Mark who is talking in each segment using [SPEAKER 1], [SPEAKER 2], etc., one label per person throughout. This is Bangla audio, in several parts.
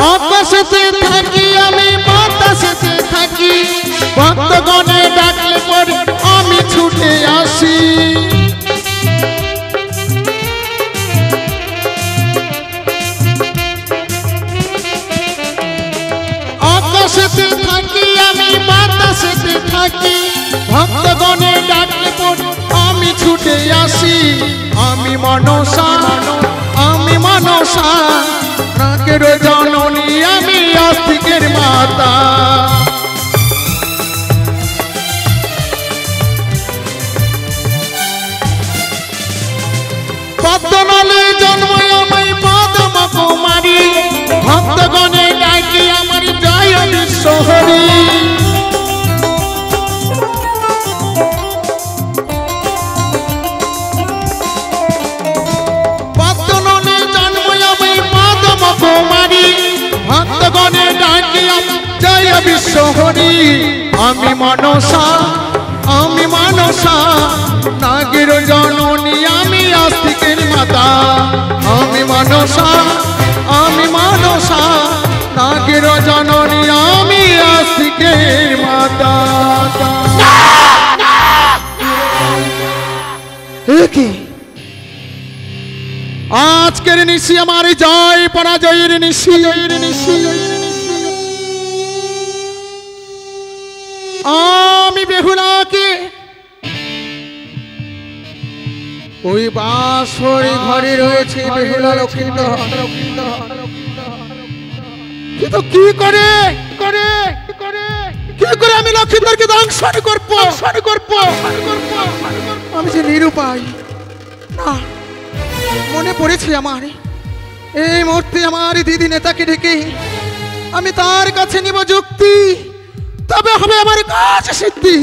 [SPEAKER 1] আকাশেতে থাকি আমি বাতাসেতে থাকি ভক্তগণে ডাকলে পরে আমি ছুটে আসি আকাশেতে থাকি আমি বাতাসেতে থাকি ভক্তগণে ডাকলে পরে আমি ছুটে আসি আমি মনসা নাগের জননী আমি আস্তিকের মাতা পদ্মনালে জন্ম আমি পদ্ম কুমারী ভক্তগণে ডাকি আমার জয় বিশ্বহরি পদ্মনালে জন্ম আমি পদ্ম কুমারী ভক্তগণে ডাকি জয় বিশ্বহরি আমি মনসা নাগের জননী আমি আস্তিকের মাতা আমি মনসা নাগের জননী আমি আস্তিকের মাতা আজকের নিশি আমার জয় পরাজয়ের নিশি আমি বেহুলাকে ওই বাসরি ঘরে রয়েছে বেহুলা লক্ষ্মীন্দর কিন্তু কি করে আমি লক্ষ্মীন্দরকে দংশন করব আমি যে নিরুপায় না মনে পড়েছে আমার এই মুহূর্তে আমার দিদি নেতাকে ডেকে আমি তার কাছে নিব যুক্তি তবে হবে আমার কাজ সিদ্ধি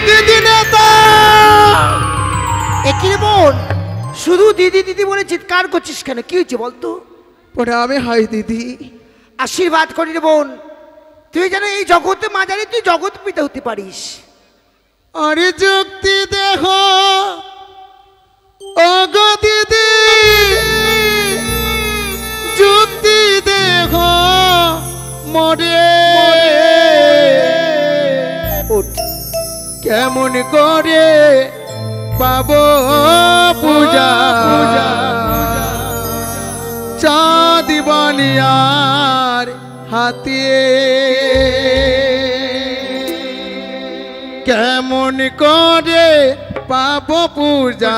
[SPEAKER 1] দিদি নেতা
[SPEAKER 2] একই বোন শুধু দিদি দিদি বলে চিৎকার করছিস কেন কি হয়েছে বলতো
[SPEAKER 1] পরে আমি হাই দিদি
[SPEAKER 2] আশীর্বাদ করি রে বোন তুই যেন এই জগতে মাঝারে তুই জগৎ পিতা হতে পারিস
[SPEAKER 1] আরে যুক্তি দেহ ওগো দিদি যুক্তি দেহ মরে কেমন করে পাবো পূজা চাঁদ বানিয়ার হাতে কেমন করে পাবো পূজা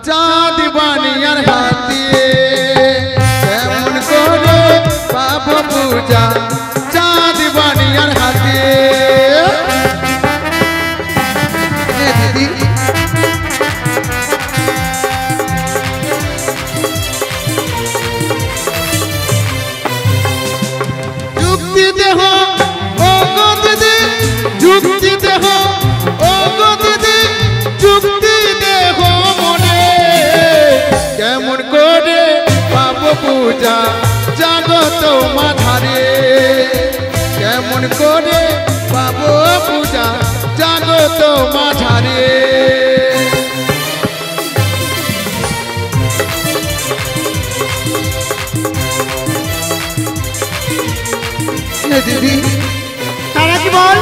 [SPEAKER 1] চাঁদ বানিয়ার হাতে কেমন করে পাবো পূজা চাঁদ বানিয়ার হাতে দিদি যুক্তি দেহ ও গো দিদি যুক্তি দেহ ও গো দিদি যুক্তি দেহ মনে কেমন করে পাবো পূজা জাগত মাধারে কেমন করে পাবো পূজা জাগত মাঝারে দিদি
[SPEAKER 2] তারা কি বল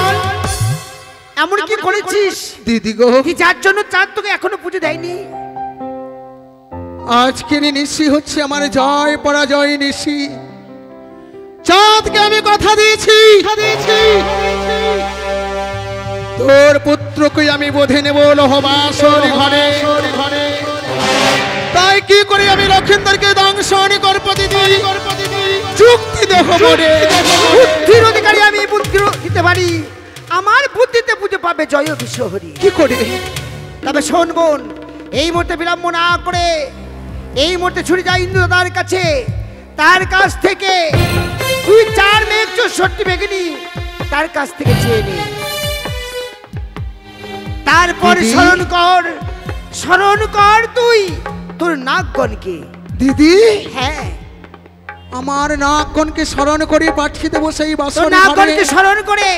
[SPEAKER 2] এমন কি করেছিস
[SPEAKER 1] দিদি গো
[SPEAKER 2] কি যার জন্য চাঁদ তোকে এখনো পুজো দেয়নি
[SPEAKER 1] আজকের নিশি হচ্ছে আমার জয় পরাজয় নিশি চাঁদকে আমি কথা দিয়েছি তোর পুত্রকে আমি বোধে নেব লোহবাসর ঘরে তাই কি করে আমি লক্ষ্মীন্দরকে দংশন করব দিদি যুক্তি দেহ মরে
[SPEAKER 2] বুদ্ধির অধিকারী আমি বুদ্ধি দিতে পারি আমার বুদ্ধিতে পুজো পাবে জয় বিশ্বহরি
[SPEAKER 1] কি করে
[SPEAKER 2] তবে শোন বোন এই মুহূর্তে বিলম্ব না করে এই মুহূর্তে ছুটে যায় ইন্দ্রদার কাছে তার কাছ থেকে তুই 4 মেঘ 64 বেগিনি তার কাছ থেকে চেয়ে নে তারপর স্মরণ কর তুই তোর নাগগণকে
[SPEAKER 1] দিদি
[SPEAKER 2] হ্যাঁ
[SPEAKER 1] আমার নাগগণকে স্মরণ করে পাঠিয়ে দেবো সেই
[SPEAKER 2] তো
[SPEAKER 1] বাসর ঘরে।
[SPEAKER 2] নাগগণকে স্মরণ করে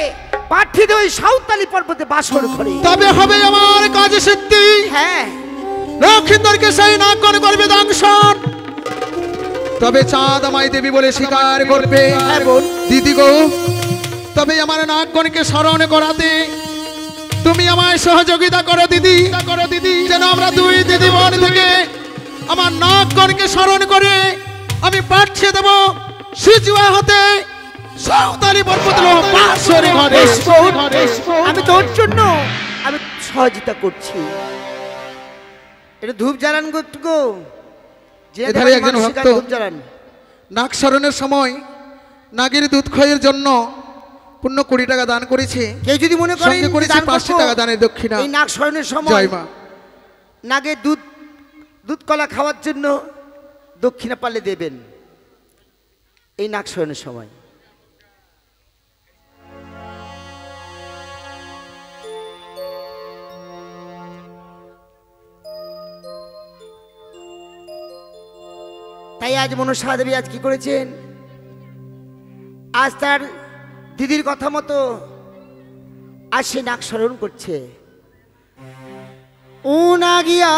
[SPEAKER 2] পাঠিয়ে দেব ওই সাঁওতালি পর্বতে বাসর ঘরে।
[SPEAKER 1] তবে হবে আমার কাজ সিদ্ধি।
[SPEAKER 2] হ্যাঁ,
[SPEAKER 1] লক্ষিন্দরকে সেই নাগগণ করবে দংশন। তবে চাঁদ আমায় দেবী বলে স্বীকার করবে।
[SPEAKER 2] হ্যাঁ বোন।
[SPEAKER 1] দিদি গো, তবে আমার নাগগণকে স্মরণ করাতে তুমি আমায় সহযোগিতা করো দিদি, যেন আমরা দুই দিদি বোন থেকে আমার নাগগণকে স্মরণ করে আমি পাঠিয়ে দেব সিজুয়া হতে সাঁওতালি পর্বত বাসর ঘরে।
[SPEAKER 2] বেশ বোন, আমি তোর জন্য আমি সহযোগিতা করছি। এটা ধূপ জ্বালান গো, যে
[SPEAKER 1] এধারে একজন ভক্ত
[SPEAKER 2] ধূপ জ্বালান।
[SPEAKER 1] নাগ স্মরণের সময় নাগের দুধ ক্ষয়ের জন্য পূর্ণ 20 টাকা দান করেছে।
[SPEAKER 2] কেউ যদি মনে করেন
[SPEAKER 1] সঙ্গে করেছে
[SPEAKER 2] দান
[SPEAKER 1] 500
[SPEAKER 2] করবো,
[SPEAKER 1] টাকা দানের দক্ষিণা।
[SPEAKER 2] এই নাগ স্মরণের সময়
[SPEAKER 1] জয় মা।
[SPEAKER 2] নাগের দুধ কলা খাওয়ার জন্য দক্ষিণা পালে দেবেন এই নাগ স্মরণের সময়। তাই আজ মনসা দেবী আজ কি করেছেন, আজ তার দিদির কথা মতো আজ সে নাক স্মরণ করছে। উনাগিয়া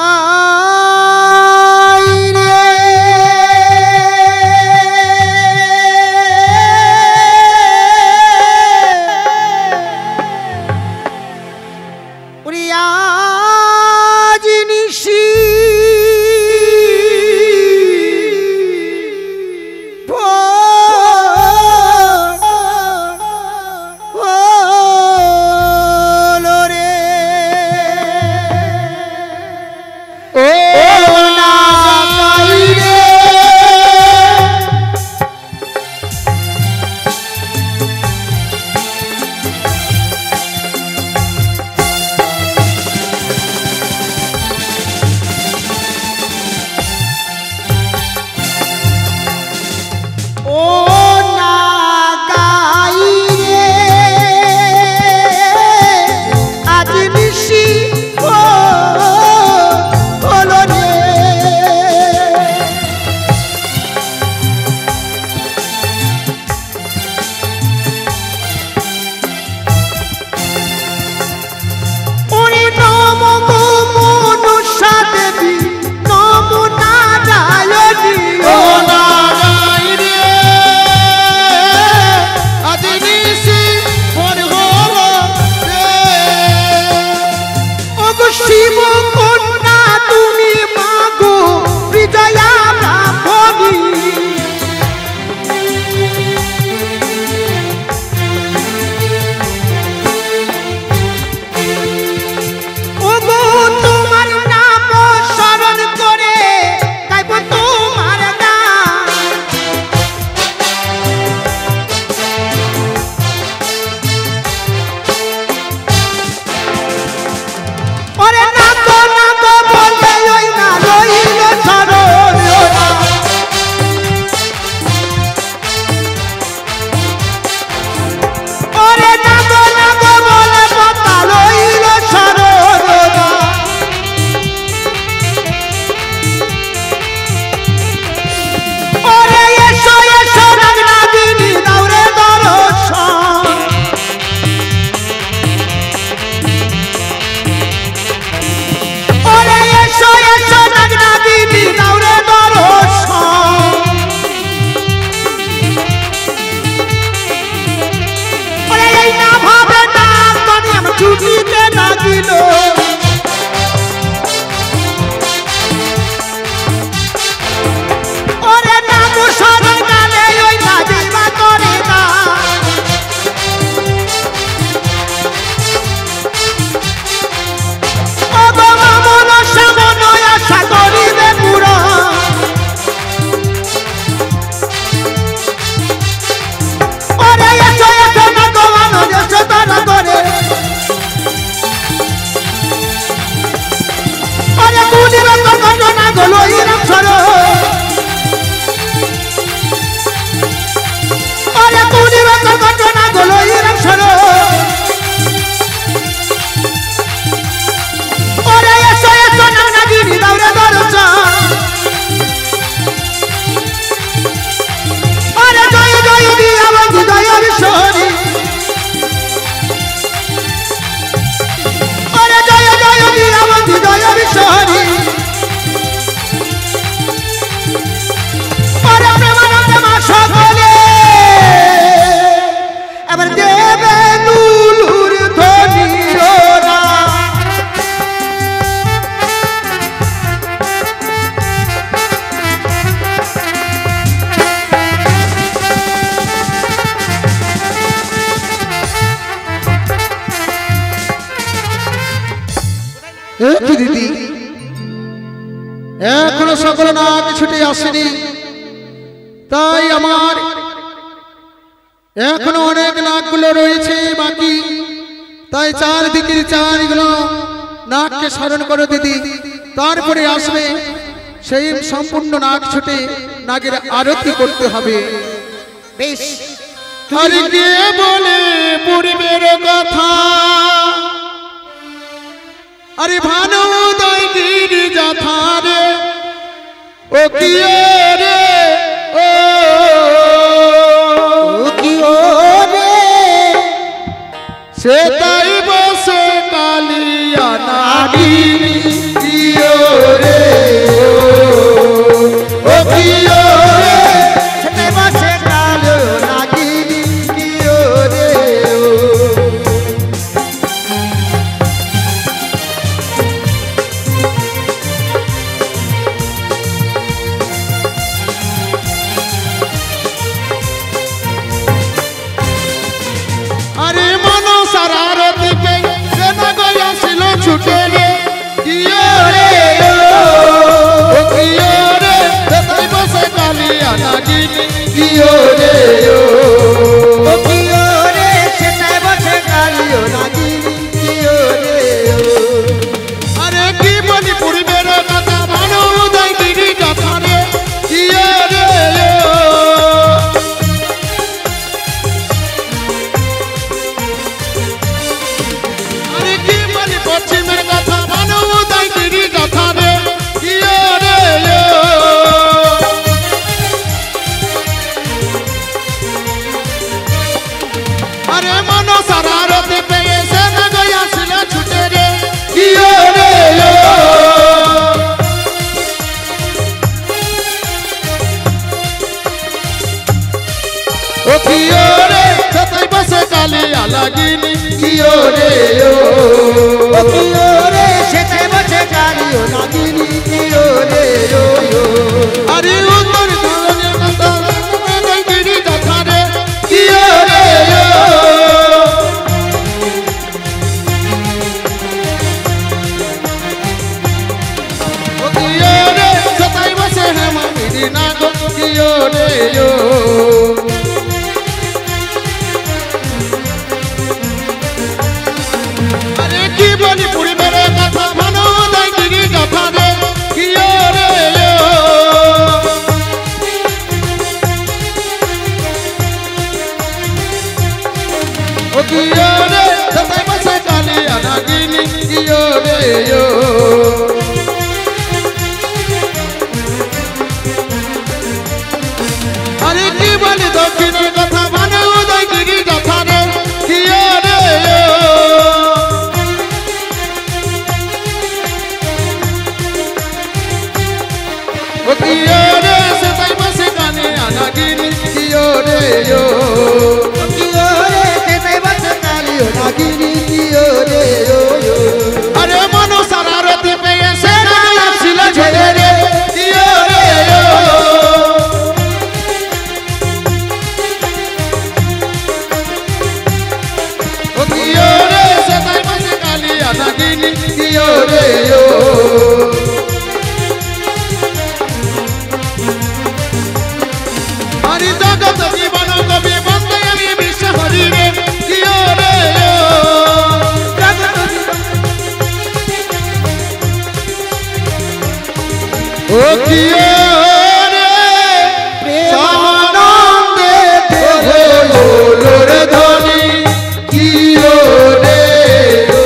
[SPEAKER 1] কি দিদি এখনো সকল নাক ছুটে আসেনি, তাই আমার এখনো অনেক নাকগুলো রয়েছে বাকি, তাই চারদিকের চারগুলো নাককে স্মরণ করো দিদি, তারপরে আসবে সেই সম্পূর্ণ নাক ছুটে নাগের আরতি করতে হবে।
[SPEAKER 2] বেশ,
[SPEAKER 1] আর কে বলে পূর্বের কথা, আরে ভানু দয় গিরি যথা রে, ও কি রে ও
[SPEAKER 2] কি ও রে,
[SPEAKER 1] সে তাই বসে কালিয়া নাগিনী, কি ও রে ও কি ও রে,
[SPEAKER 2] সেতে বসে কালো নাগিনী, কি ও রে ও।
[SPEAKER 1] আরে মনো সারারতি পে সেনা গয়া ছিল ছুটে রে, কি ও রে ও কি ও রে, সে তাই বসে কালিয়া নাগিনী, কি ও রে ও
[SPEAKER 2] ও কি ও রে, সেতে বসে কালো নাগিনী, কি ও রে ও।
[SPEAKER 1] আরে কি বলি পূর্বের কথা, ভানু দয় গিরি যথা রে, কি ও রে ও। আরে কি বলি পশ্চিমের কথা, ভানু দয় গিরি যথা রে, কি ও রে ও। আরে মনো সারারতি পেয়ে সেনা গয়া ছিল ছুটে রে, কি ও রে ও। ও কি ও রে, সে তাই বসে কালিয়া নাগিনী, কি ও রে ও
[SPEAKER 2] ও কি ও রে, সেতে বসে কালো নাগিনী, কি ও রে ও।
[SPEAKER 1] আরে উত্তর ধরনের কথা, দয় গিরি যথা রে, কি ও রে ও। ও কি ও রে, সে তাই বসে হেমা গিরি নাগ, কি ও রে ও। আরে কি বলি পূর্বের কথা, ভানু দয় গিরি যথা রে, কি ও রে ও। ও কি ও রে, সে তাই বসে কালিয়া নাগিনী, কি ও রে ও। আরে কি বলি দক্ষিণের কথা, ভানু দয় গিরি যথা রে, কি ও রে ও। ও কি ও রে, সে তাই বসে কালিয়া নাগিনী, কি ও রে ও।
[SPEAKER 2] ও কি ও রে, সেতে বসে কালো নাগিনী, কি ও রে ও।
[SPEAKER 1] আরে মনো সারারতি পেয়ে সেনা গয়া ছিল ছুটে রে, কি ও রে ও। ও কি ও রে, সে তাই বসে কালিয়া নাগিনী, কি ও রে ও। হরি জগত জীবন কবি বন্দে আমি বিশ্ব হরি রে, কি ও রে ও। ও কি ও রে, প্রেমানন্দে হলো রে ধ্বনি, কি ও রে ও।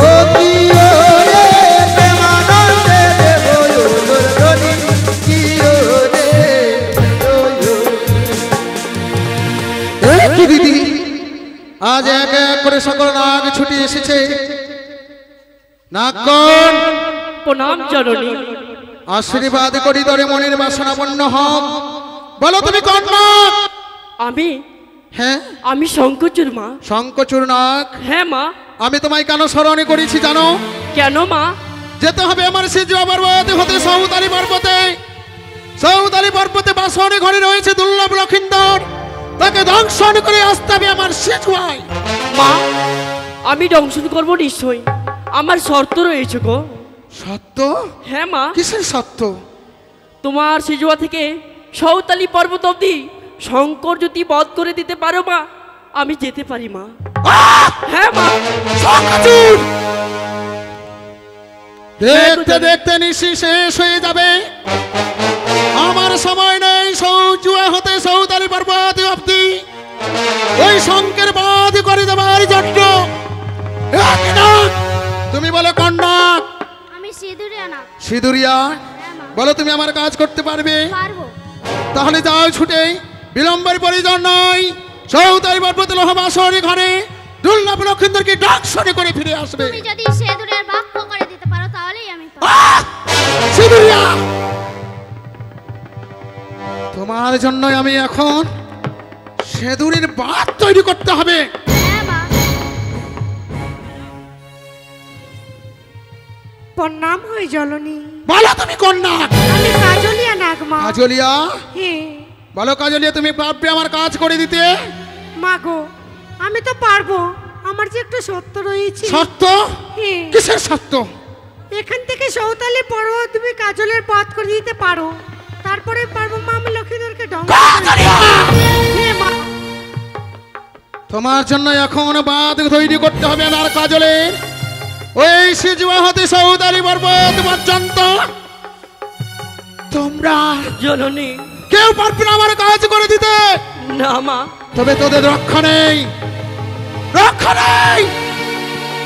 [SPEAKER 2] ও কি ও রে, প্রেমানন্দে হলো ধ্বনি, কি ও রে ও।
[SPEAKER 1] কি দিদি আজ এক এক করে সকল নাগ ছুটে এসেছে, নাগগণ
[SPEAKER 3] প্রণাম জননী।
[SPEAKER 1] আশীর্বাদ করি ধরে মনের বাসনা পূর্ণ হোক। বলো তুমি কোন নাগ?
[SPEAKER 3] আমি
[SPEAKER 1] হ্যাঁ
[SPEAKER 3] আমি শঙ্করচূড় মা।
[SPEAKER 1] শঙ্কচূড় নাগ।
[SPEAKER 3] হ্যাঁ মা।
[SPEAKER 1] আমি তোমায় কেন স্মরণ করেছি জানো?
[SPEAKER 3] কেন মা?
[SPEAKER 1] যেতে হবে আমার সিদ্ধ পর্বতে হতে সৌতালি পর্বতে। সৌতালি পর্বতে বাসনে ঘরে রয়েছে দুর্লভ লক্ষিন্দর, তাকে দংশন করে আসতে হবে আমার সিজুয়ায়।
[SPEAKER 3] মা আমি দংশন করবো নিশ্চয়ই। আমার শর্ত রয়েছে গো।
[SPEAKER 1] সত্য?
[SPEAKER 3] হ্যাঁ মা,
[SPEAKER 1] কিসের সত্য?
[SPEAKER 3] তোমার সিজুয়া থেকে সৌতালি পর্বত অব্দি শঙ্কর যদি বধ করে দিতে পারো মা, আমি যেতে পারি মা। হ্যাঁ মা।
[SPEAKER 1] শঙ্করচূড়! দেখতে দেখতে নিশি শেষ হয়ে যাবে, আমার সময় নেই সৌজুয়া হতে সৌতালি পর্বত অব্দি ওই শঙ্কের বধ করে দেবার জন্য। তুমি বলো কন্যা?
[SPEAKER 4] আমি সিঁদুরিয়া না।
[SPEAKER 1] সিঁদুরিয়া?
[SPEAKER 4] হ্যাঁ মা।
[SPEAKER 1] বলো তুমি আমার কাজ করতে পারবে?
[SPEAKER 4] পারবো।
[SPEAKER 1] তাহলে যাও ছুটে, বিলম্বের প্রয়োজন নয়। সৌতালি পর্বত লোহবাসরি ঘরে দুর্লভ লক্ষিন্দরকে ডাক শুনে করে ফিরে আসবে।
[SPEAKER 4] তুমি যদি সিঁদুরের বাক্য করে দিতে পারো তাহলেই আমি পারবো।
[SPEAKER 1] সিঁদুরিয়া, তোমার জন্য আমি এখন সেঁদুরের বাঁধ তৈরি করতে হবে।
[SPEAKER 4] হ্যাঁ মা।
[SPEAKER 5] প্রণাম হয় জননী।
[SPEAKER 1] বলো তুমি কন্যা?
[SPEAKER 5] আমি কাজলিয়া নাগমা।
[SPEAKER 1] কাজলিয়া?
[SPEAKER 5] হ্যাঁ
[SPEAKER 1] বলো কাজলিয়া, তুমি পারবে আমার কাজ করে দিতে?
[SPEAKER 5] মাগো, আমি তো পারবো, আমার যে একটু সত্য রয়েছে।
[SPEAKER 1] সত্য?
[SPEAKER 5] হ্যাঁ,
[SPEAKER 1] কিসের সত্য?
[SPEAKER 5] এখান থেকে সৌতালি পর্বত তুমি কাজলের পথ করে দিতে পারো, তারপরে পারবো মা আমি লক্ষ্মীধরকে ধ্বংস করে
[SPEAKER 1] কাজলিয়া!
[SPEAKER 5] হ্যাঁ মা।
[SPEAKER 1] তোমার জন্য এখন বাঁধ তৈরি করতে হবে আমার কাজলের। ওই সিজুয়া হতে সৌদারি পর্বত পর্যন্ত তোমরা
[SPEAKER 3] জননী।
[SPEAKER 1] কেউ পারবে না আমার কাজ করে দিতে।
[SPEAKER 3] না মা।
[SPEAKER 1] তবে তোদের রক্ষা নেই, রক্ষা নেই।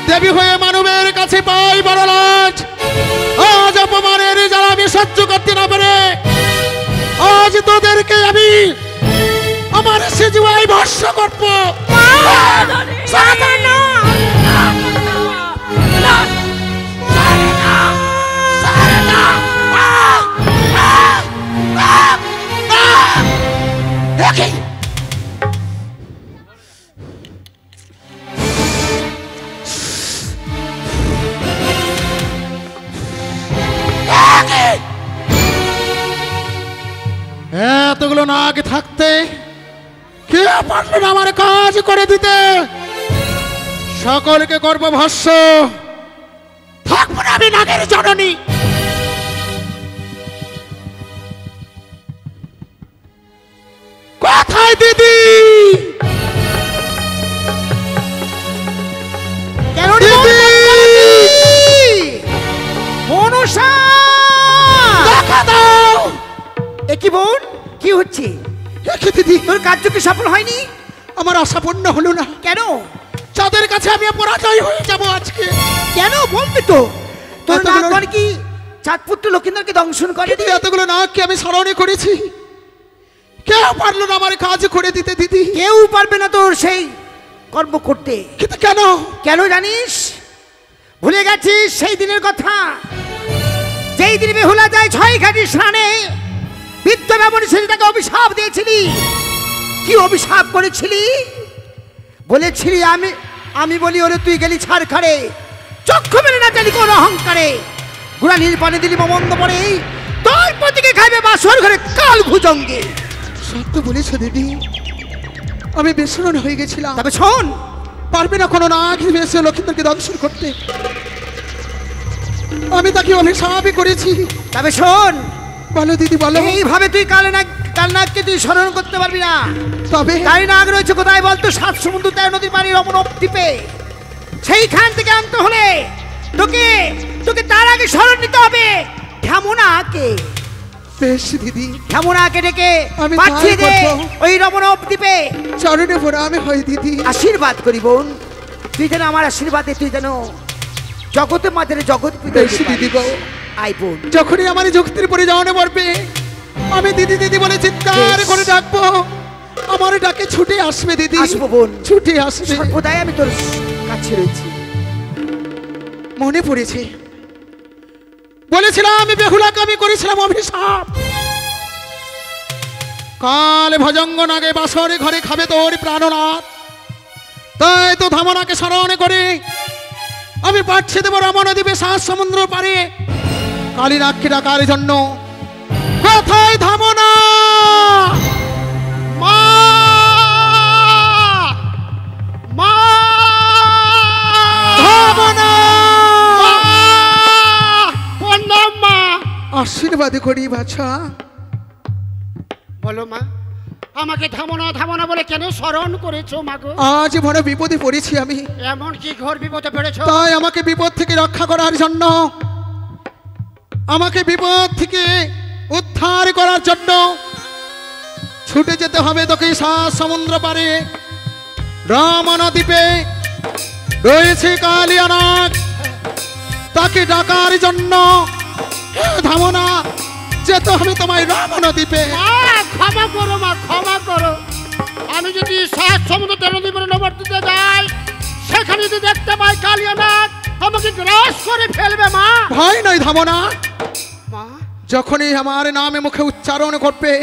[SPEAKER 1] দেবী হয়ে মানবের কাছে পাই বড় লাজ। আজ অপমানের যারা আমি সহ্য করতে না পারে, আজ তোদেরকে আমি আমার সিজুয়ায় ভস্য করবো। এতগুলো নাগ থাকতে কে পারল না আমার কাজ করে দিতে? সকলকে করবো ভস্য, থাকবো না আমি নাগের জননী। কোথায় দিদি? দিদি!
[SPEAKER 2] মনসা!
[SPEAKER 1] দেখা দাও।
[SPEAKER 2] এ কি বোন, কি হচ্ছে?
[SPEAKER 1] দেখে দিদি,
[SPEAKER 2] তোর কার্য কি সফল হয়নি?
[SPEAKER 1] আমার আশা পূর্ণ হলো না।
[SPEAKER 2] কেন?
[SPEAKER 1] যাদের কাছে আমি পরাজয় হয়ে যাব আজকে।
[SPEAKER 2] কেন বলবি তো? তোর
[SPEAKER 1] এতগুলো-
[SPEAKER 2] নাগ কি চাঁদপুত্র লক্ষিন্দরকে দংশন করে
[SPEAKER 1] কিন্তু এতগুলো নাগকে আমি স্মরণে করেছি, কেউ পারলো না আমার কাজ করে দিতে দিদি।
[SPEAKER 2] কেউ পারবে না তোর সেই কর্ম করতে।
[SPEAKER 1] কিন্তু কেন?
[SPEAKER 2] কেন জানিস? ভুলে গেছিস সেই দিনের কথা, যেই দিন বেহুলা যায় 6 ঘাটি স্নানে বৃদ্ধ ব্রাহ্মণ ছেলেটাকে অভিশাপ দিয়েছিলি। কি অভিশাপ করেছিলি? বলেছিলি আমি বলি ওরে তুই গেলি ছাড় খাড়ে, চক্ষু মেলে না চালি কোন অহংকারে, গুড়ানির পানি দিলি মমন্দ পরে, তোর প্রতিকে খাইবে বাসর ঘরে কাল ভুজঙ্গে।
[SPEAKER 1] সত্য বলেছো দিদি, আমি বেসরণ হয়ে গেছিলাম।
[SPEAKER 2] তবে শোন,
[SPEAKER 1] পারবে না কোনো নাগ এসে লক্ষিন্দরকে দংশন করতে। আমি তাকে অভিশাপই করেছি।
[SPEAKER 2] তবে শোন,
[SPEAKER 1] বলো দিদি বলো।
[SPEAKER 2] এইভাবে তুই কালনাগকে তুই স্মরণ করতে পারবি না।
[SPEAKER 1] তবে
[SPEAKER 2] তাই নাগ রয়েছে কোথায় বলতো? 7 সমুদ্র 13 নদীর পানি রমণ দ্বীপে। সেইখান থেকে আনতে হলে তোকে তার আগে স্মরণ নিতে হবে ঢামুনাকে।
[SPEAKER 1] বেশ দিদি,
[SPEAKER 2] ঢামুনাকে ডেকে
[SPEAKER 1] আমি
[SPEAKER 2] পাঠিয়ে
[SPEAKER 1] তাই
[SPEAKER 2] দে
[SPEAKER 1] করবো।
[SPEAKER 2] ওই রমণ দ্বীপে।
[SPEAKER 1] চরণে পড়ে আমি হয় দিদি।
[SPEAKER 2] আশীর্বাদ করি বোন, তুই যেন আমার আশীর্বাদে তুই যেন জগতের মাঝে জগৎ
[SPEAKER 1] বেশ দিদি গো,
[SPEAKER 2] আই বোন।
[SPEAKER 1] যখনই আমার যুক্তির পরে যাওয়ানো পড়বে, আমি দিদি দিদি বলে চিৎকার
[SPEAKER 2] বেশ।
[SPEAKER 1] করে ডাকবো। আমার ডাকে ছুটে আসবে দিদি।
[SPEAKER 2] আসবো বোন,
[SPEAKER 1] ছুটে আসবে।
[SPEAKER 2] সর্বদাই আমি তোর কাছে রয়েছি।
[SPEAKER 1] মনে পড়েছে, বলেছিলাম আমি বেহুলাকে আমি করেছিলাম অভিশাপ। কাল ভজঙ্গ নাগে বাসরে ঘরে খাবে তোর প্রাণনাথ। তাই তো ধামনাকে স্মরণ করে আমি পাঠিয়ে দেবো রমনা দ্বীপে 7 সমুদ্র পারে কালী নাগকে ডাকার জন্য। কোথায় ধামনা? মা! মা! ধামনা! আশীর্বাদ করি বাছা।
[SPEAKER 2] বলো মা, আমাকে থামোনা থামোনা বলে কেন স্মরণ করেছো মা গো?
[SPEAKER 1] আজ বড় বিপদে পড়েছি আমি,
[SPEAKER 2] এমন কি ঘোর বিপদে পড়েছো?
[SPEAKER 1] তাই আমাকে বিপদ থেকে রক্ষা করার জন্য, আমাকে বিপদ থেকে উদ্ধার করার জন্য ছুটে যেতে হবে তোকে সাত সমুদ্র পারে। রমনা দ্বীপে রয়েছে কালিয়ানাগ, তাকে ডাকার জন্য ধামনা যেতে হবে তোমায় রমনা দ্বীপে।
[SPEAKER 2] ক্ষমা করো মা, ক্ষমা করো। আমি যদি সাত সমুদ্র তেরো দ্বীপের নবদ্বীপে যাই, সেখানে যদি দেখতে পাই কালিয়ানাগ, আমাকে গ্রাস করে ফেলবে মা।
[SPEAKER 1] ভয় নয় ধামনা,
[SPEAKER 2] মা
[SPEAKER 1] যখনই আমার নামে মুখে উচ্চারণ করবে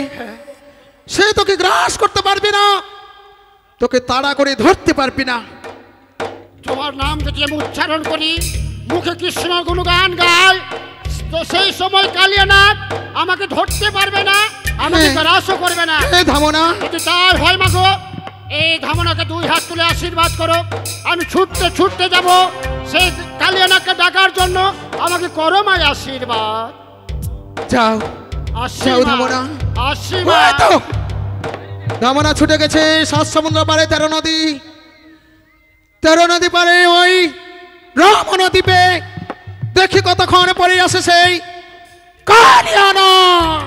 [SPEAKER 1] সে তোকে গ্রাস করতে পারবে না, তোকে তাড়া করে ধরতে পারবে না।
[SPEAKER 2] তোমার নাম যদি আমি উচ্চারণ করি, মুখে কৃষ্ণ গুণগান গাই, তো সেই সময় কালিয়ানাগ আমাকে ধরতে পারবে না, আমাকে গ্রাসও করবে না।
[SPEAKER 1] ধামনা,
[SPEAKER 2] যদি তাই হয় মা গো, এই ধামনাকে দুই হাত তুলে আশীর্বাদ করো। আমি ছুটতে ছুটতে যাব সেই কালিয়ানাগকে ডাকার জন্য, আমাকে করো মাই আশীর্বাদ।
[SPEAKER 1] যাও যাও ধামনা।
[SPEAKER 2] আশীর্বাদ।
[SPEAKER 1] তো ধামনা ছুটে গেছে সাত সমুদ্র পারে, 13 নদী, 13 নদী পারে ওই রমনা দ্বীপে। দেখি কতক্ষণ পরে আসে সেই কালিয়ানাগ।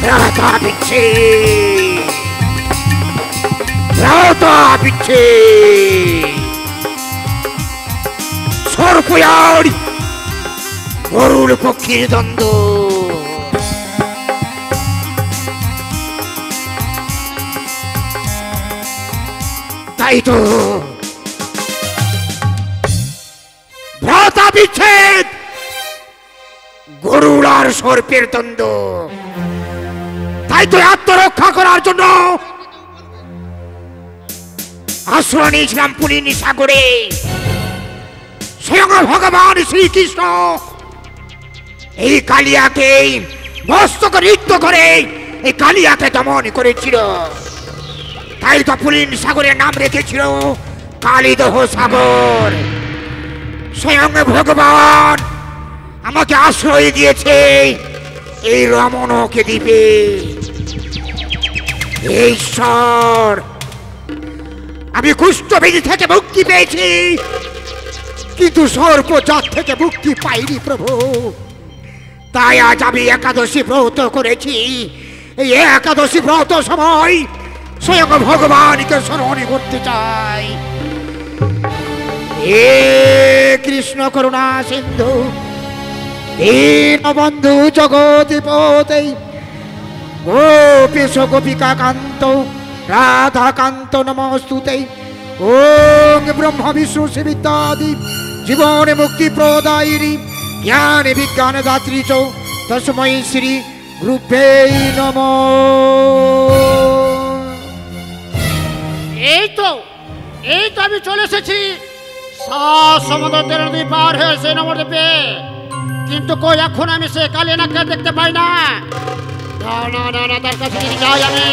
[SPEAKER 2] রাতা বিচ্ছে, রাতা বিচ্ছে, সর্পয়ার গরুর পক্ষীর দ্বন্দ্ব। তাই তো ভ্রাতা বিচ্ছেদ, গরুর আর সর্পের দ্বন্দ্ব। তাই তো আত্মরক্ষা করার জন্য আশ্রয় নিয়েছিলাম পুলিনি সাগরে। স্বয়ং ভগবান শ্রীকৃষ্ণ এই কালিয়াকে মস্তক নৃত্য করে এই কালিয়াকে দমন করেছিল। তাই তো পুলিন সাগরের নাম রেখেছিল কালিদহ সাগর। স্বয়ং ভগবান আমাকে আশ্রয় দিয়েছে এই রমণকে দ্বীপে। ঈশ্বর, আমি কুষ্ঠবেদী থেকে মুক্তি পেয়েছি, কিন্তু সর্পজাত থেকে মুক্তি পাইনি প্রভু। তাই আজ আমি একাদশী ব্রত করেছি। এই একাদশী ব্রত সময় স্বয়ং ভগবানকে স্মরণ করতে চাই। হে কৃষ্ণ করুণা সিন্ধু দীনবন্ধু জগৎপতে, গোপীশ গোপিকা কান্ত রাধাকান্ত নমস্তুতে। ওং ব্রহ্ম বিষ্ণু শিবিত্যাদি জীবন মুক্তি প্রদায়িনী জ্ঞান বিজ্ঞান দাত্রী চ তস্मै শ্রী গুরুভ্যে নমঃ। এই তো আমি চলে এসেছি সাত সমুদ্রের নদী পার হয়ে সেই নবদ্বীপে। কিন্তু কই এখন আমি সে কালিয়ানাগকে দেখতে পাই না। না না না না, তার কাছে যদি যাই আমি,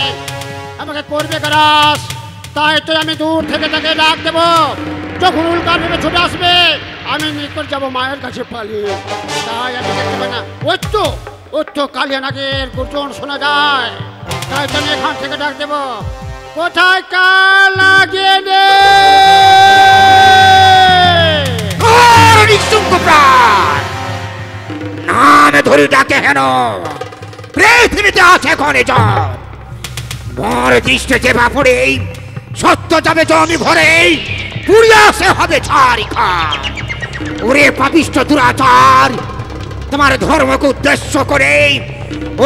[SPEAKER 2] আমাকে করবে গ্রাস। তাই তো আমি দূর থেকে তাকে ডাক দেব। যখন উল্কা নেমে ছুটে আসবে, আমি নিকট যাবো মায়ের কাছে পালিয়ে। তাই আমি দেখতে পাই না। ওই তো কালিয়ানাগের গর্জন শোনা যায়। তাই তো আমি এখান থেকে ডাক দেব, কোথায় কালিয়ানাগ রে? নামে ধরি ডাকে হেন পৃথিবীতে আছে ঘরে জন। মর দৃষ্টে যে বাপরে সত্য যাবে জমি ভরে, পুরিয়াসে হবে ছাড়ি খান। ওরে পাপিষ্ঠ দুরাচার, তোমার ধর্মকে উদ্দেশ্য করে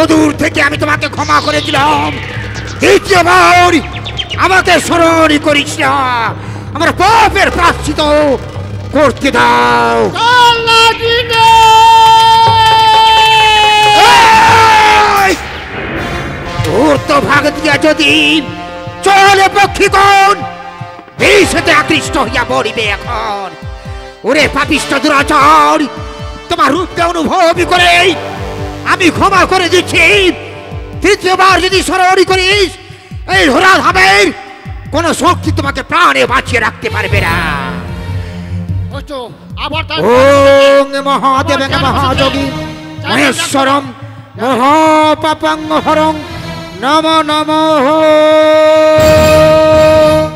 [SPEAKER 2] অদূর থেকে আমি তোমাকে ক্ষমা করে দিলাম। দ্বিতীয়বার আমাকে স্মরণ করিস না, আমার পাপের প্রায়শ্চিত্ত করতে দাও। তোর তো ভাগ দিয়া যদি চলে পক্ষীগণ বিষতে আকৃষ্ট হইয়া পড়িবে এখন। ওরে পাপিষ্ঠ দুরাচার, তোমার রূপে অনুভব করে আমি ক্ষমা করে দিচ্ছি। তৃতীয়বার যদি স্মরণ করিস, এই ধরাধামের কোন শক্তি তোমাকে প্রাণে বাঁচিয়ে রাখতে পারবে না। বসো আবার তার
[SPEAKER 6] ওং মহাদেব মহাযোগী মহেশ্বরম মহাপাপং হরং নম নম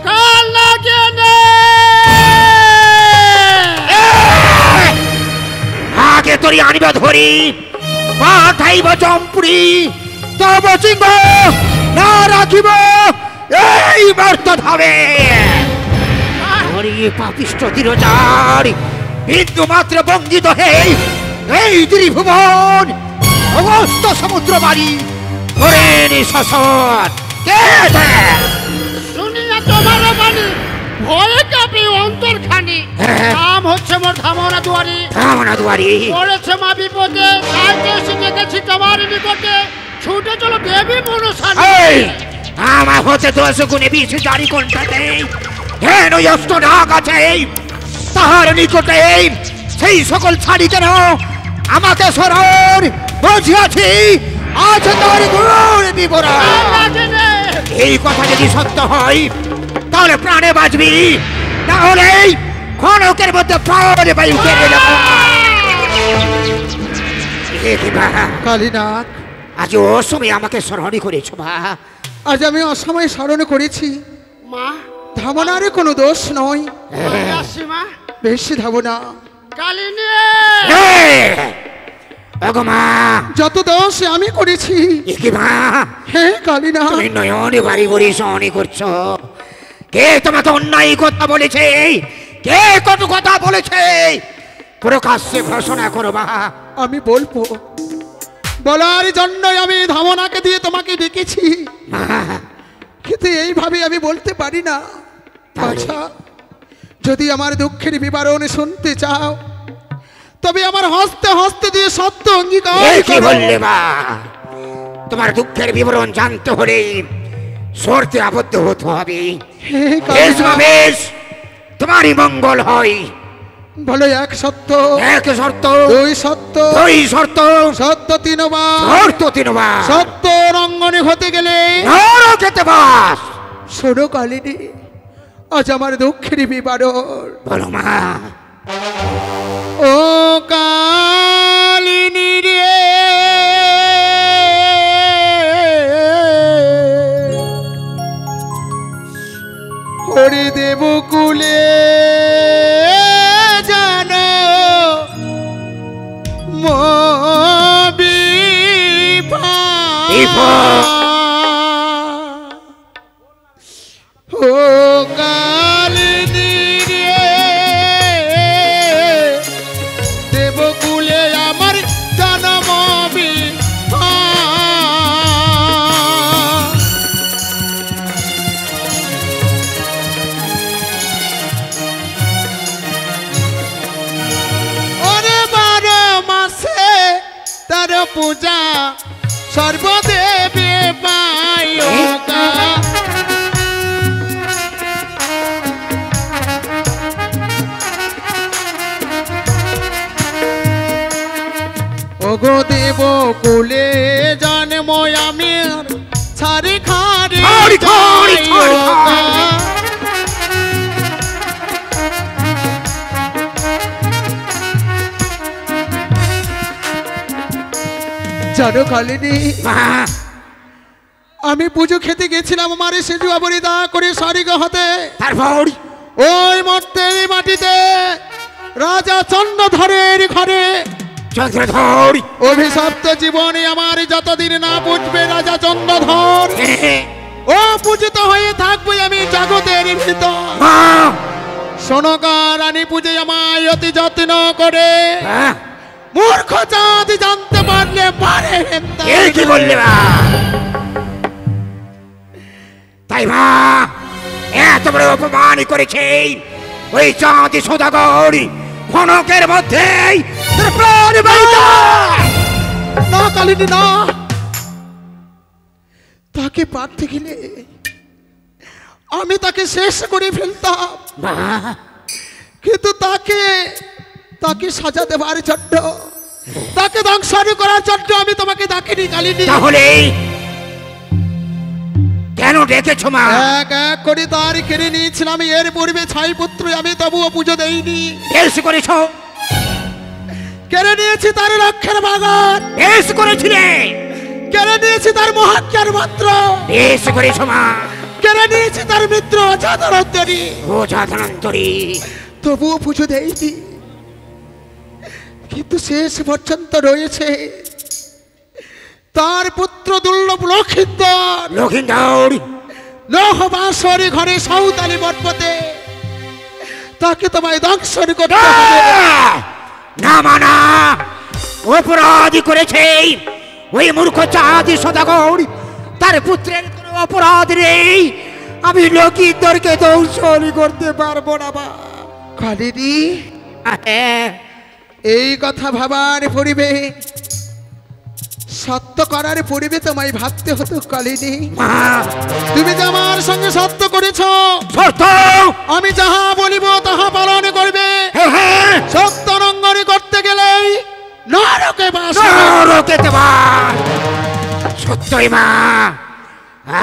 [SPEAKER 2] কাল লাগে নে
[SPEAKER 6] আগে তোরি আনিবা ধরি পাঠাইব চম্পুরি তব সিংহ না রাখিব এই বার্ত ধাবে হরি পাপিষ্ট তিরজার বিন্দু মাত্র বঙ্গিত হে এই ত্রিভুবন অগস্ত সমুদ্র বাড়ি করেন শাসন কে
[SPEAKER 2] শুনি না তোমার বাণী ভয়ে কাঁপে অন্তরখানি নাম হচ্ছে মোর ধামনা দুয়ারি
[SPEAKER 6] ধামনা দুয়ারি
[SPEAKER 2] পড়েছে মা বিপদে তাইতে এসে দেখেছি তোমার নিকটে ছুটে চলো দেবী মনসানি
[SPEAKER 6] এই আমার হচ্ছে 10 গুণে 20 জারি কোনটাতে হেন অষ্ট নাগ আছে তাহার নিকটে সেই সকল ছাড়ি কেন আমাকে স্মরণ বুঝিয়াছি আছে তোর গুণ বিবরণ এই কথা যদি সত্য হয় তাহলে প্রাণে বাঁচবি না হলে ক্ষণকের মধ্যে প্রাণে বায়ু কেড়ে নেব
[SPEAKER 1] কালীনাথ,
[SPEAKER 6] আজ ও সময় আমাকে স্মরণই করেছ মা
[SPEAKER 1] আজ আমি অসময়ে স্মরণ করেছি।
[SPEAKER 2] মা
[SPEAKER 1] ধামনার কোনো দোষ নয়।
[SPEAKER 2] আসি মা
[SPEAKER 1] বেশ ধামনা,
[SPEAKER 2] কালিনী
[SPEAKER 6] ওগো মা
[SPEAKER 1] যত দোষ আমি করেছি।
[SPEAKER 6] একি মা
[SPEAKER 1] হ্যাঁ কালীনাথ,
[SPEAKER 6] তুমি নয়নে বাড়ি বাড়ি সহনি করছো। কে তোমাকে অন্যায় কথা বলেছে? কে কত কথা বলেছে? প্রকাশ্যে ঘোষণা করো মা।
[SPEAKER 1] আমি বলবো, বলার জন্যই আমি ধামনাকে দিয়ে তোমাকে ডেকেছি,
[SPEAKER 6] মা
[SPEAKER 1] কিন্তু এইভাবে আমি বলতে পারি না। আচ্ছা, যদি আমার দুঃখের বিবরণ শুনতে চাও তবে আমার হস্তে হস্তে দিয়ে সত্য অঙ্গীকার
[SPEAKER 6] এই কি
[SPEAKER 1] করো।
[SPEAKER 6] বললে মা? তোমার দুঃখের বিবরণ জানতে হলে শর্তে আবদ্ধ হতে হবে।
[SPEAKER 1] হে
[SPEAKER 6] বেশ মা,
[SPEAKER 1] কালীনাথ,
[SPEAKER 6] বেশ, তোমারই মঙ্গল হয়।
[SPEAKER 1] বলো এক সত্য,
[SPEAKER 6] এক শর্ত,
[SPEAKER 1] দুই সত্য,
[SPEAKER 6] দুই শর্ত,
[SPEAKER 1] সত্য তিনবার,
[SPEAKER 6] শর্ত তিনবার।
[SPEAKER 1] সত্য রঙ্গনে হতে গেলে
[SPEAKER 6] নরকেতে বাস।
[SPEAKER 1] শোনো কালিনী, আজ আমার দুঃখের বিবরণ।
[SPEAKER 6] বলো মা।
[SPEAKER 1] ও কালিনী রে, হরিদেব কুলে জানো ও কালিনী রে, দেবকুলে আমার জন্ম ওরে 12 মাসে তার পূজা সর্বদেবে পায়। ওগো দেব কুলে জন্ম আমি ছাড়ি খাড়ি
[SPEAKER 6] ছাড়ি খাড়ি ছাড়ি খাড়ি।
[SPEAKER 1] জানো কালিনী,
[SPEAKER 6] মা
[SPEAKER 1] আমি পুজো খেতে গেছিলাম আমার সেজু আবরিদা করে সারি হতে।
[SPEAKER 6] তারপর
[SPEAKER 1] ওই মর্তের মাটিতে রাজা চন্দ্রধরের ঘরে
[SPEAKER 6] চন্দ্রধর
[SPEAKER 1] অভিশপ্ত জীবনে আমার যতদিন না বুঝবে রাজা চন্দ্রধর, ও পূজিত হয়ে থাকবো আমি জগতের ভিতর।
[SPEAKER 6] মা
[SPEAKER 1] সোনকা রানী পুজো আমায় অতি যত্ন করে,
[SPEAKER 6] হ্যাঁ,
[SPEAKER 1] মূর্খ চাঁদ জানতে পারলে পারে।
[SPEAKER 6] এই কি বললে মা? তাই মা এত বড় অপমান করেছে ওই চাঁদ সদাগর ক্ষণকের মধ্যেই তোর প্রাণ বাইতা।
[SPEAKER 1] না কালিনী না, তাকে পারতে গেলে আমি তাকে শেষ করে ফেলতাম,
[SPEAKER 6] মা
[SPEAKER 1] কিন্তু তাকে সাজা দেবার জন্য, তাকে ধ্বংস করার জন্য আমি তোমাকে ডাকিনি কালিনী।
[SPEAKER 6] তাহলে কেন ডেকেছো মা?
[SPEAKER 1] এক এক করে তার কেড়ে নিয়েছিলাম এর পূর্বে 6 পুত্র, আমি তবুও পুজো দেইনি।
[SPEAKER 6] বেশ করেছো,
[SPEAKER 1] কেড়ে নিয়েছি তার রক্ষের বাগান,
[SPEAKER 6] বেশ করেছিলে,
[SPEAKER 1] কেড়ে নিয়েছি তার মহাজ্ঞার মন্ত্র,
[SPEAKER 6] বেশ করেছো মা।
[SPEAKER 1] কেড়ে নিয়েছি তার মিত্র অজাধনন্তরী,
[SPEAKER 6] ওঝা ধনন্তরী,
[SPEAKER 1] তবুও পুজো দেইনি। কিন্তু শেষ পর্যন্ত রয়েছে তার পুত্র দুর্লভ লক্ষিন্দর।
[SPEAKER 6] লক্ষিন্দর
[SPEAKER 1] লৌহবাসরি ঘরে সাঁওতালি পর্বতে, তাকে তোমায় দংশন করতে হবে।
[SPEAKER 6] না মানা, অপরাধী করেছে ওই মূর্খ চাঁদি সদাগর। তার পুত্রের কোনো অপরাধ নেই, আমি লক্ষিন্দরকে দংশন করতে পারবো না মা।
[SPEAKER 1] কালিনী,
[SPEAKER 6] হ্যাঁ,
[SPEAKER 1] এই কথা ভাবার পূর্বে, সত্য করার পূর্বে তোমায় ভাবতে হতো কালিনী।
[SPEAKER 6] মা
[SPEAKER 1] তুমি যে আমার সঙ্গে সত্য করেছ,
[SPEAKER 6] সত্য,
[SPEAKER 1] আমি যাহা বলিব তাহা পালন করবে।
[SPEAKER 6] হ্যাঁ হ্যাঁ,
[SPEAKER 1] সত্য রঙ্গনে করতে গেলেই নরকে বাস।
[SPEAKER 6] নরকে তোমার। সত্যই মা,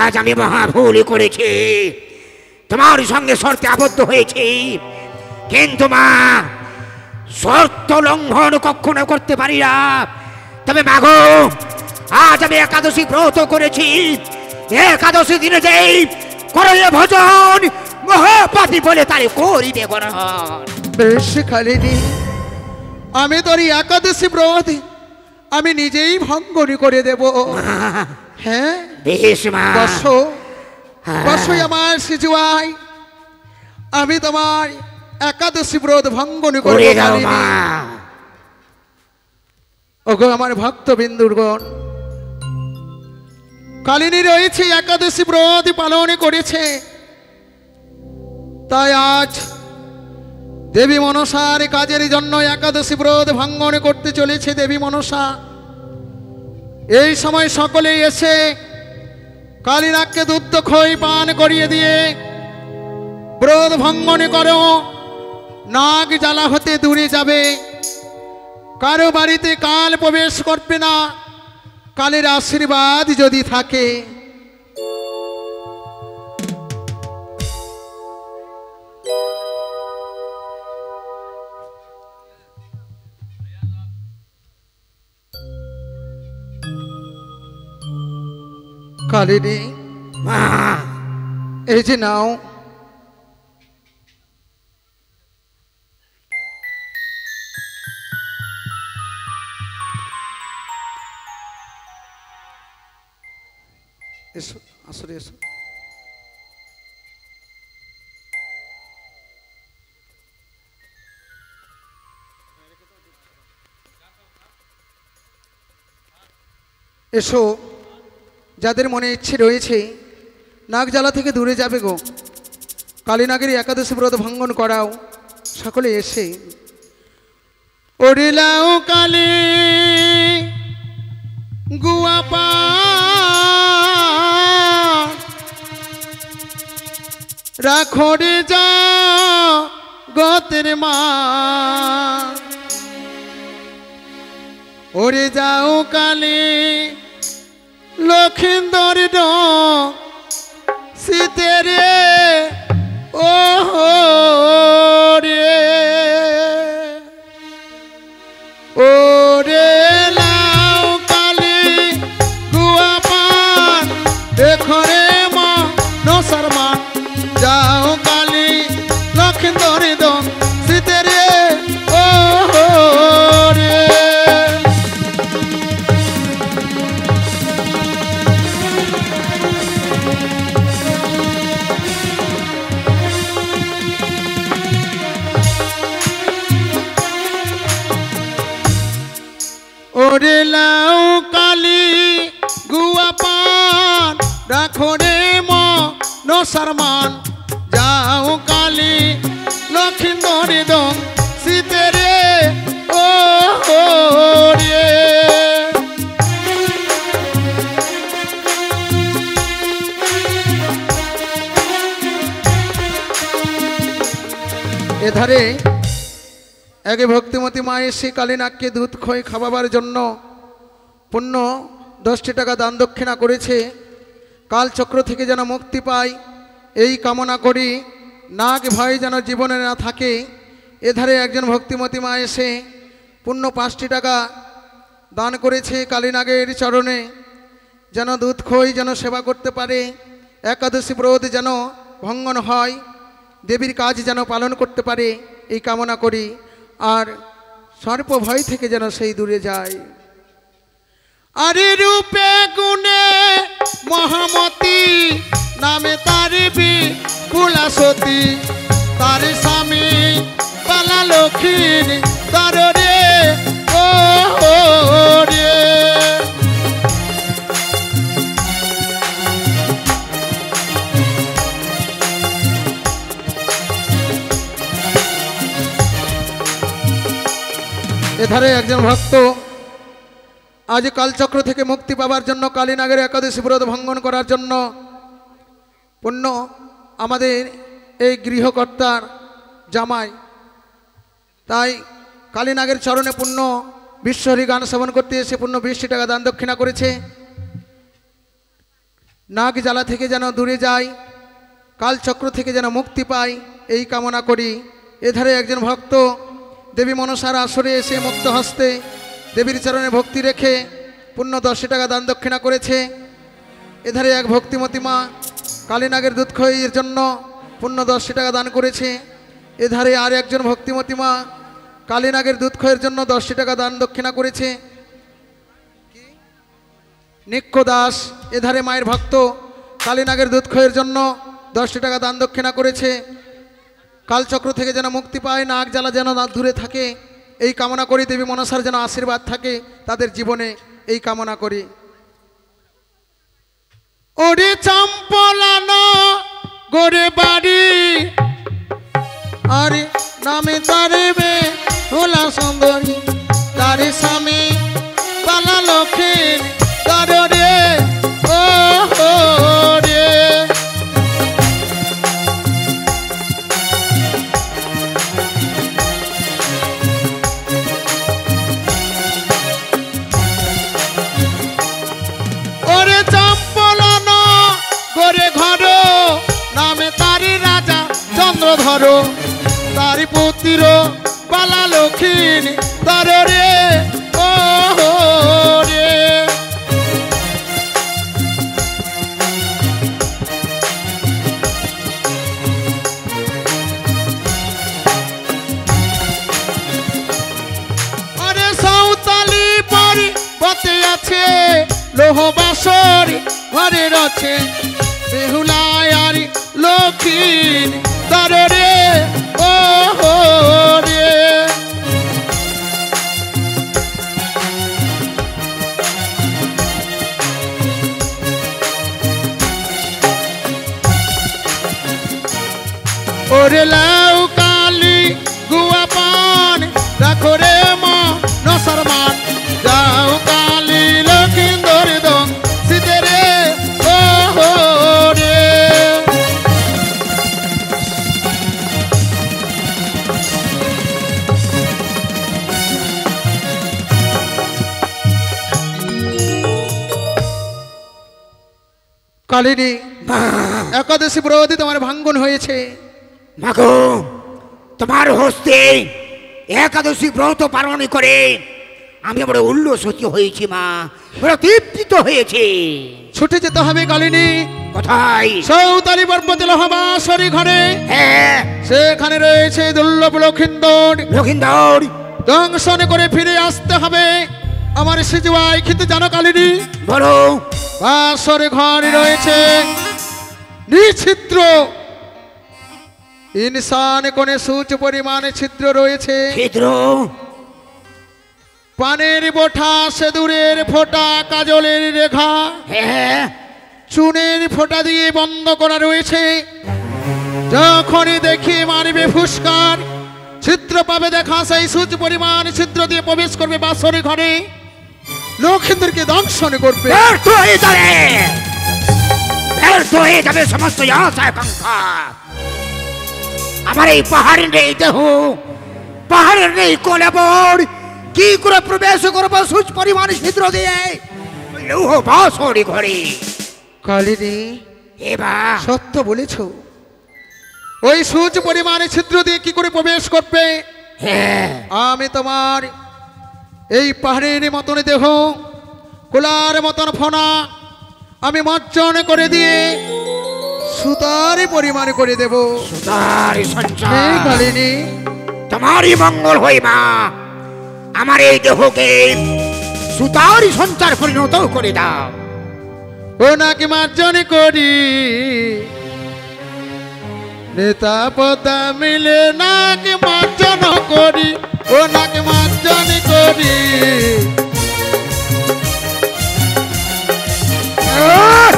[SPEAKER 6] আজ আমি মহা ভুল করেছি, তোমার সঙ্গে শর্তে আবদ্ধ হয়েছি। কিন্তু মা, শর্ত লঙ্ঘন কখনো করতে পারি না। তবে মাগো, আজ আমি একাদশী ব্রত করেছি। একাদশী দিনে যেই করে ভজন, মহাপাপী বলে তার করিবে গ্রহণ।
[SPEAKER 1] বেশ কালিনী, আমি তোর এই একাদশী ব্রত আমি নিজেই ভঙ্গনি করে দেব। হ্যাঁ
[SPEAKER 6] বেশ মা,
[SPEAKER 1] বসো বসোই আমার সিজুয়াই, আমি তোমার একাদশী ব্রত ভঙ্গনি
[SPEAKER 6] করে
[SPEAKER 1] করে
[SPEAKER 6] দাও মা।
[SPEAKER 1] ওগো আমার ভক্তবিন্দুগণ, কালিনী রয়েছে একাদশী ব্রত পালন করেছে, তাই আজ দেবী মনসার কাজের জন্য একাদশী ব্রত ভঙ্গন করতে চলেছে দেবী মনসা। এই সময় সকলে এসে কালীনাগকে দুধ খই পান করিয়ে দিয়ে ব্রত ভঙ্গন করো। নাগ জ্বালা হতে দূরে যাবে, কারো বাড়িতে কাল প্রবেশ করবে না, কালের আশীর্বাদ যদি থাকে। কালিনী,
[SPEAKER 6] মা
[SPEAKER 1] এই যে নাও, এসো আসলে এসো। এসো, যাদের মনে ইচ্ছে রয়েছে নাগ জ্বালা থেকে দূরে যাবে গো, কালীনাগের একাদশী ব্রত ভঙ্গন করাও। সকলে এসে ওরিলাও কালী গুয়াপা রাখো রে যা গতের মা, ওরে যাও কালী লক্ষিন্দর শীতেরে ও রে ও রে লাও কালী গুয়া পান দেখো রে মা নসরমান, যাও কালী লক্ষিন্দর শীতেরে ও রে। ওরে লাও কালী গুয়া পান রাখো রে নসরমান, যাও কালী লক্ষিন্দর শীতেরে ও রে। এধারে এক ভক্তিমতী মা এসে কালীনাগকে দুধ খই খাওয়াবার জন্য পূর্ণ 10টি টাকা দান দক্ষিণা করেছে। কালচক্র থেকে যেন মুক্তি পাই এই কামনা করি। নাগ ভয় যেন জীবনে না থাকে। এধারে একজন ভক্তিমতী মা এসে পূর্ণ 5টি টাকা দান করেছে কালীনাগের চরণে, যেন দুধ খই যেন সেবা করতে পারে, একাদশী ব্রত যেন ভঙ্গন হয়, দেবীর কাজ যেন পালন করতে পারে এই কামনা করি। আর সর্প ভয় থেকে যেন সেই দূরে যায়। আরে রূপে গুণে মহামতি, নামে তার বিপুলাসতী, তার স্বামী পালা লক্ষ্মীর তার রে ও রে। এধারে একজন ভক্ত আজ কালচক্র থেকে মুক্তি পাওয়ার জন্য, কালীনাগের একাদশী ব্রত ভঙ্গন করার জন্য পুণ্য আমাদের এই গৃহকর্তার জামাই, তাই কালীনাগের চরণে পুণ্য বিশ্বহরি গান শ্রবণ করতে এসে পুণ্য 20টি টাকা দান দক্ষিণা করেছে। নাগ জ্বালা থেকে যেন দূরে যায়, কালচক্র থেকে যেন মুক্তি পায় এই কামনা করি। এধারে একজন ভক্ত দেবী মনসার আসরে এসে মুক্ত হস্তে দেবীর চরণে ভক্তি রেখে পুণ্য 10 টাকা দান দক্ষিণা করেছে। এধারে এক ভক্তিমতী মা কালীনাগের দুধ খইয়ের জন্য পুণ্য 10 টাকা দান করেছে। এধারে আর একজন ভক্তিমতী মা কালীনাগের দুধ খইয়ের জন্য 10 টাকা দান দক্ষিণা করেছে। নিক্ষ দাস এধারে মায়ের ভক্ত কালীনাগের দুধ খইয়ের জন্য 10 টাকা দান দক্ষিণা করেছে। কালচক্র থেকে যেন মুক্তি পায়, নাগ জ্বালা যেন দূরে থাকে এই কামনা করি। দেবী মনসার যেন আশীর্বাদ থাকে তাদের জীবনে এই কামনা করি। ওরে চাম্পলানো গোরে বাড়ি, আরে নামে তারে বে হোলা সুন্দরী, তারে স্বামী পালা লক্ষ্মীর তার রে ও রে। ওরে চাম্পলানো গোরে ঘর, নামে তারি রাজা চন্দ্রধর, তারি পুত্র পালা লক্ষ্মীর তার রে ও রে। আরে সাঁওতালি পর্বতে আছে লোহ বাসর ঘরে রছে, বেহুলায় আর লক্ষ্মীর তার রে ও রে। ওরে লাউ কালি গুয়া পান রাখো রে মা নসরমান, যাও কালি লক্ষিন্দর দং শীতে রে ও রে। কালিনী একাদশী ব্রতী তোমার ভাঙ্গন হয়েছে।
[SPEAKER 6] মাগো, তোমার হস্তে একাদশী ব্রত পালন করে আমি বড় উল্লসিত হয়েছি মা, বড় তৃপ্তিত হয়েছে।
[SPEAKER 1] ছুটে যেতে হবে কালিনী।
[SPEAKER 6] কোথায়?
[SPEAKER 1] সাঁওতালি পর্বতে লোহবাসরি ঘরে,
[SPEAKER 6] হ্যাঁ
[SPEAKER 1] সেখানে রয়েছে দুর্লভ লক্ষিন্দর।
[SPEAKER 6] লক্ষিন্দর
[SPEAKER 1] দংশন করে ফিরে আসতে হবে আমার সিজুয়াই খেতে জানো কালিনী।
[SPEAKER 6] বলো।
[SPEAKER 1] বাসরে ঘরে রয়েছে নিছিদ্র, ইনসান কোণে সূচ পরিমাণে ছিদ্র রয়েছে।
[SPEAKER 6] ছিদ্র?
[SPEAKER 1] পানের বোঠা, সেদুরের ফোঁটা, কাজলের রেখা,
[SPEAKER 6] হ্যাঁ
[SPEAKER 1] চুনের ফোঁটা দিয়ে বন্ধ করা রয়েছে। যখনই দেখি মারবে ফুসকার, ছিদ্র পাবে দেখা, সেই সূচ পরিমাণ ছিদ্র দিয়ে প্রবেশ করবে বাসরে ঘরে, লক্ষিন্দরকে দংশন করবে।
[SPEAKER 6] ব্যর্থ হয়ে যাবে, ব্যর্থ হয়ে যাবে সমস্ত আশা আকাঙ্ক্ষা। আমার এই পাহাড়ের নেই দেহ, পাহাড়ের নেই কলেবর, কি করে প্রবেশ করবো সূচ পরিমাণ ছিদ্র দিয়ে লৌহ বাসরি ঘরে?
[SPEAKER 1] কালিনী
[SPEAKER 6] এবার
[SPEAKER 1] সত্য বলেছ, ওই সূর্য পরিমাণে ছিদ্র দিয়ে কি করে প্রবেশ করবে?
[SPEAKER 6] হ্যাঁ
[SPEAKER 1] আমি তোমার এই পাহাড়ের মতন দেহ, কোলার মতন ফনা আমি মজ্জন করে দিয়ে সুতার পরিমাণ করে দেব।
[SPEAKER 6] সুতার
[SPEAKER 1] হে
[SPEAKER 6] সঞ্চার
[SPEAKER 1] কালিনী,
[SPEAKER 6] তোমারই মঙ্গল হই মা। আমার এই দেহকে সুতারই সঞ্চার পরিণত করে দাও।
[SPEAKER 1] ও নাকি মার্জন করি নেতা পদা মিলে নাকি মার্জন করি, ও নাকি মার্জন করি।
[SPEAKER 6] আহ!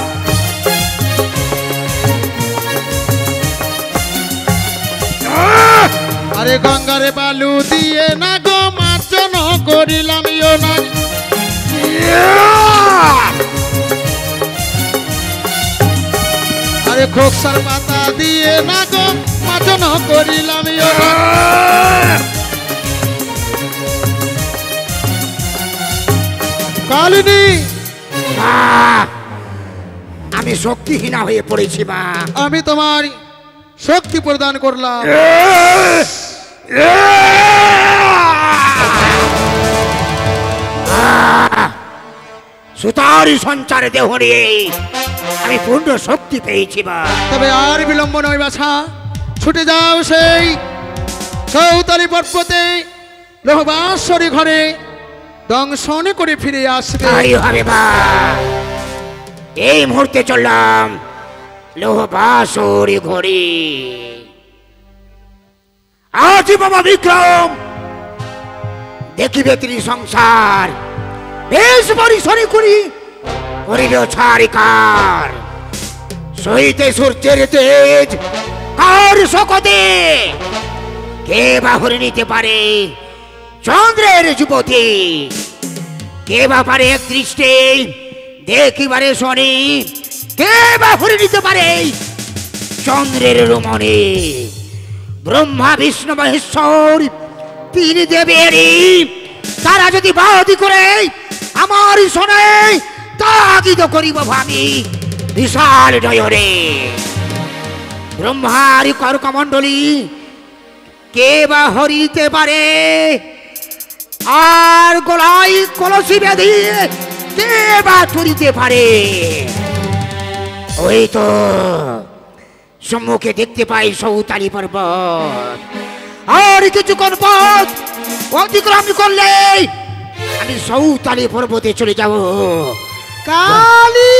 [SPEAKER 6] আহ!
[SPEAKER 1] আরে গঙ্গারে বালু দিয়ে না গো মার্জন করিলাম, ও নাকি
[SPEAKER 6] ইয়াহ!
[SPEAKER 1] আরে খোকসার পাতা দিয়ে না গো মার্জন করিলাম, ও নাকি
[SPEAKER 6] আহ!
[SPEAKER 1] কালিনী।
[SPEAKER 6] মা, আমি শক্তিহীনা হয়ে পড়েছি মা।
[SPEAKER 1] আমি তোমার শক্তি প্রদান করলাম।
[SPEAKER 6] সুতারি সঞ্চারে দেহ নিয়ে আমি পূর্ণ শক্তি পেয়েছি মা।
[SPEAKER 1] তবে আর বিলম্ব নয় বাছা, ছুটে যাও সেই সৌতালি পর্বতে লোহবাসরি ঘরে দংশন করে ফিরে আসবে।
[SPEAKER 6] তাই হবে মা। এই মুহূর্তে চললাম লোহবাসরি ঘরে। আজ বাবা বিক্রম দেখিবে তিনি সংসার বেশ পরিসরে করি করিল ছাড়িকার। সহিতে সূর্যের তেজ কার শকতে কে বা হরে নিতে পারে চন্দ্রের যুবতী, কে বা পারে এক দৃষ্টে দেখিবারে শনি, কে বা হরে নিতে পারে চন্দ্রের রোমনে। ব্রহ্মা বিষ্ণু মহেশ্বর তিনি দেবেরই, তারা যদি বাদি করে আমার শোনে তাগিদ করিব ভাবি বিশাল নয়নে। ব্রহ্মার কর্কমণ্ডলী কে বা হরিতে পারে, আর গলায় কলসি বেঁধে কে বা চুরিতে পারে। ওই তো সম্মুখে দেখতে পাই সৌতালি পর্বত, আর কিছুক্ষণ পথ অতিক্রম করলে আমি সৌতালি পর্বতে চলে যাব।
[SPEAKER 2] কালী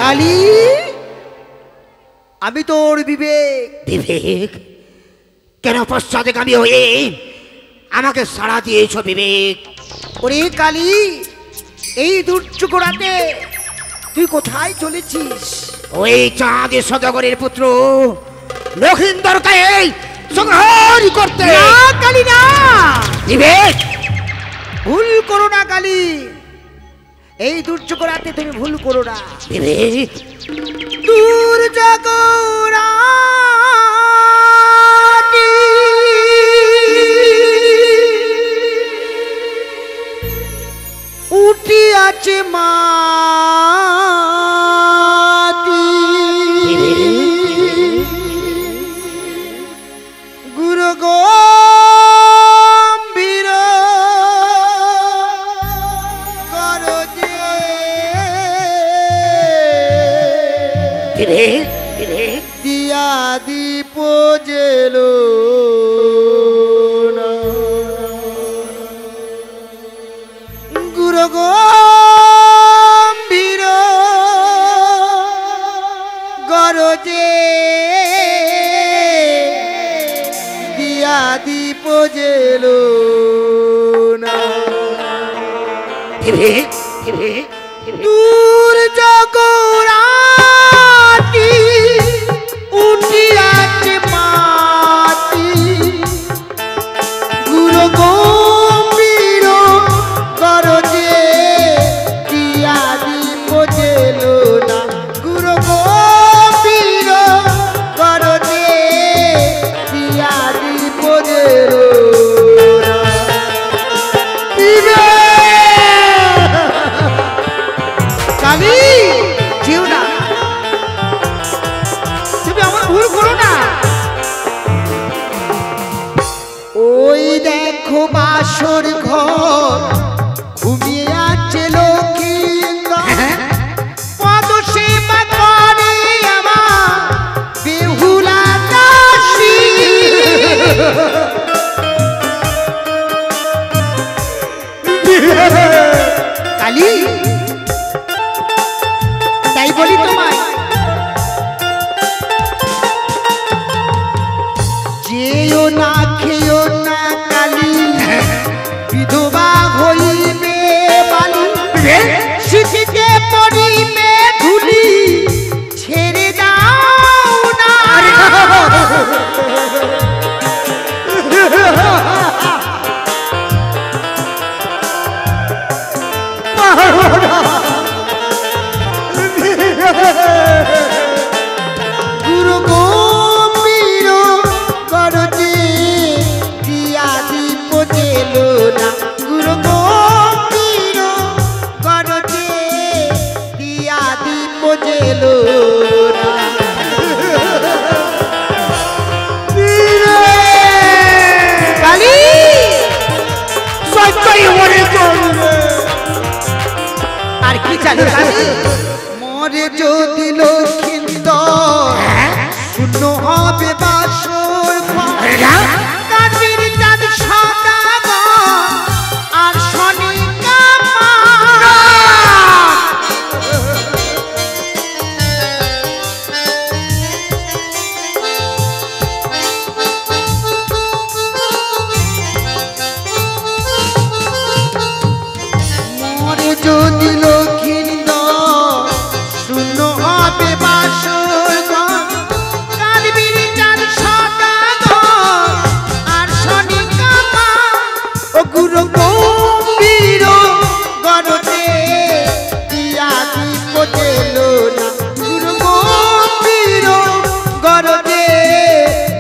[SPEAKER 2] কালী, আমি তোর বিবেক।
[SPEAKER 6] বিবেক কেন পশ্চাৎগামী হয়ে আমাকে সাড়া দিয়েছ বিবেক?
[SPEAKER 2] ওরে কালী, এই দুর্যোগ রাতে তুই কোথায় চলেছিস?
[SPEAKER 6] ওই চাঁদ সদাগরের পুত্র লক্ষিন্দরকে সংহার করতে।
[SPEAKER 2] না কালী না,
[SPEAKER 6] বিবেক
[SPEAKER 2] ভুল করো না কালী, এই দুর্যোগ রাতে তুমি ভুল করো না।
[SPEAKER 6] বিবেক
[SPEAKER 2] দুর্যোগ রাতে উঠিয়াছে মাটি, গুরু গম্ভীর গরজে।
[SPEAKER 6] বিবেক বিবেক
[SPEAKER 2] দিয়া দীপ জেলো না, গুরু গম্ভীর গরজে, দিয়া দীপ জেলো না।
[SPEAKER 6] বিবেক বিবেক
[SPEAKER 2] দূর জগরাটি উঠিয়াছে মাটি, গুরু গম্ভীর গরজে, দিয়া দীপ জেলো না, গুরু গম্ভীর গরজে, দিয়া দীপ জেলো না। তাই বলি তোমায়, যেও না খেও না কালি, বিধবা হইবে বালি, শিখিতে পড়িবে ধুলি, ছেড়ে দাও না। গুরু গম্ভীর করতে দিয়া দীপ জেল না, গুরু গম্ভীর করতে দিয়া দীপ জেল না। কালী সত্যই মরে আর কি জানো কালী, মরে যদি লক্ষিন্দর শূন্য হবে বাসর ঘর, কাজের চাঁদ সদাগর আর শনিকা মা। মরে যদি লক্ষিন্দর শূন্য হবে বাসর ঘর, কাঁদবির চাঁদ সদাগর আর শনিকা মা। ও গুরু গম্ভীর গরতে দিয়া দীপ জেল না, গুরু গম্ভীর গরতে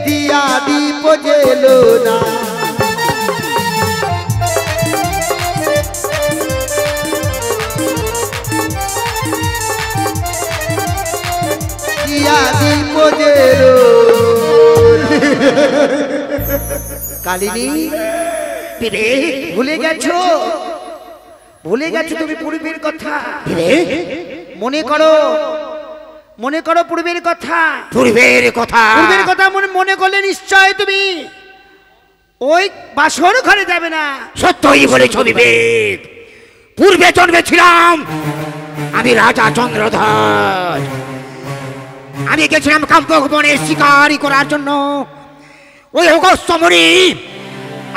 [SPEAKER 2] দিয়া দীপ জেল না। দিয়া দীপ জেল কালিনী, ভুলে গেছো, ভুলে গেছো তুমি পূর্বের কথা। মনে করো, মনে করো পূর্বের কথা,
[SPEAKER 6] পূর্বের কথা,
[SPEAKER 2] পূর্বের কথা মনে করলে নিশ্চয় তুমি ওই বাসর ঘরে যাবে না।
[SPEAKER 6] সত্যই বলেছ বিবেক। পূর্বে জন্মেছিলাম আমি রাজা চন্দ্রধর, আমি গেছিলাম কাম্পক বনে শিকারি করার জন্য। ওই অগস্ত্যমুনি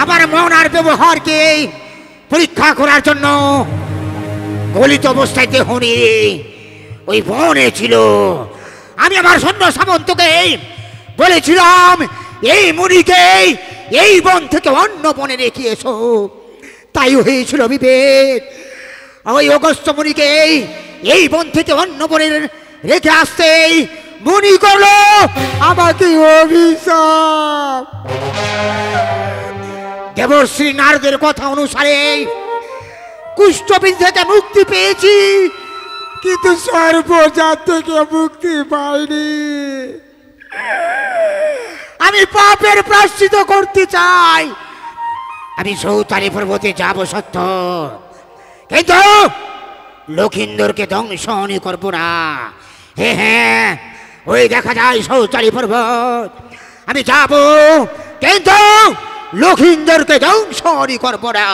[SPEAKER 6] আমার মন আর ব্যবহারকে পরীক্ষা করার জন্য গলিত অবস্থায় দেহ নিয়ে ওই বনে ছিল। আমি আমার সৈন্য সামন্তকে বলেছিলাম এই মুনিকে এই বন থেকে অন্য বনে রেখে এসো, তাই হয়েছিল বিবেক। ওই অগস্ত্যমুনিকে এই বন থেকে অন্য বনে রেখে আসতেই মুনি করলো আমাকে অভিশাপ। দেবশ্রী নারদের কথা অনুসারে কুষ্ঠবিদ থেকে মুক্তি পেয়েছি, কিন্তু সর্বজাত থেকে মুক্তি পাইনি। আমি পাপের প্রায়শ্চিত্ত করতে চাই। আমি সৌতারি পর্বতে যাব সত্য, কিন্তু লক্ষিন্দরকে ধ্বংসনি করবো না। হ্যাঁ, ওই দেখা যায় সৌতারি পর্বত, আমি যাব, কিন্তু লক্ষিন্দরকে ধ্বংসনি করবো না।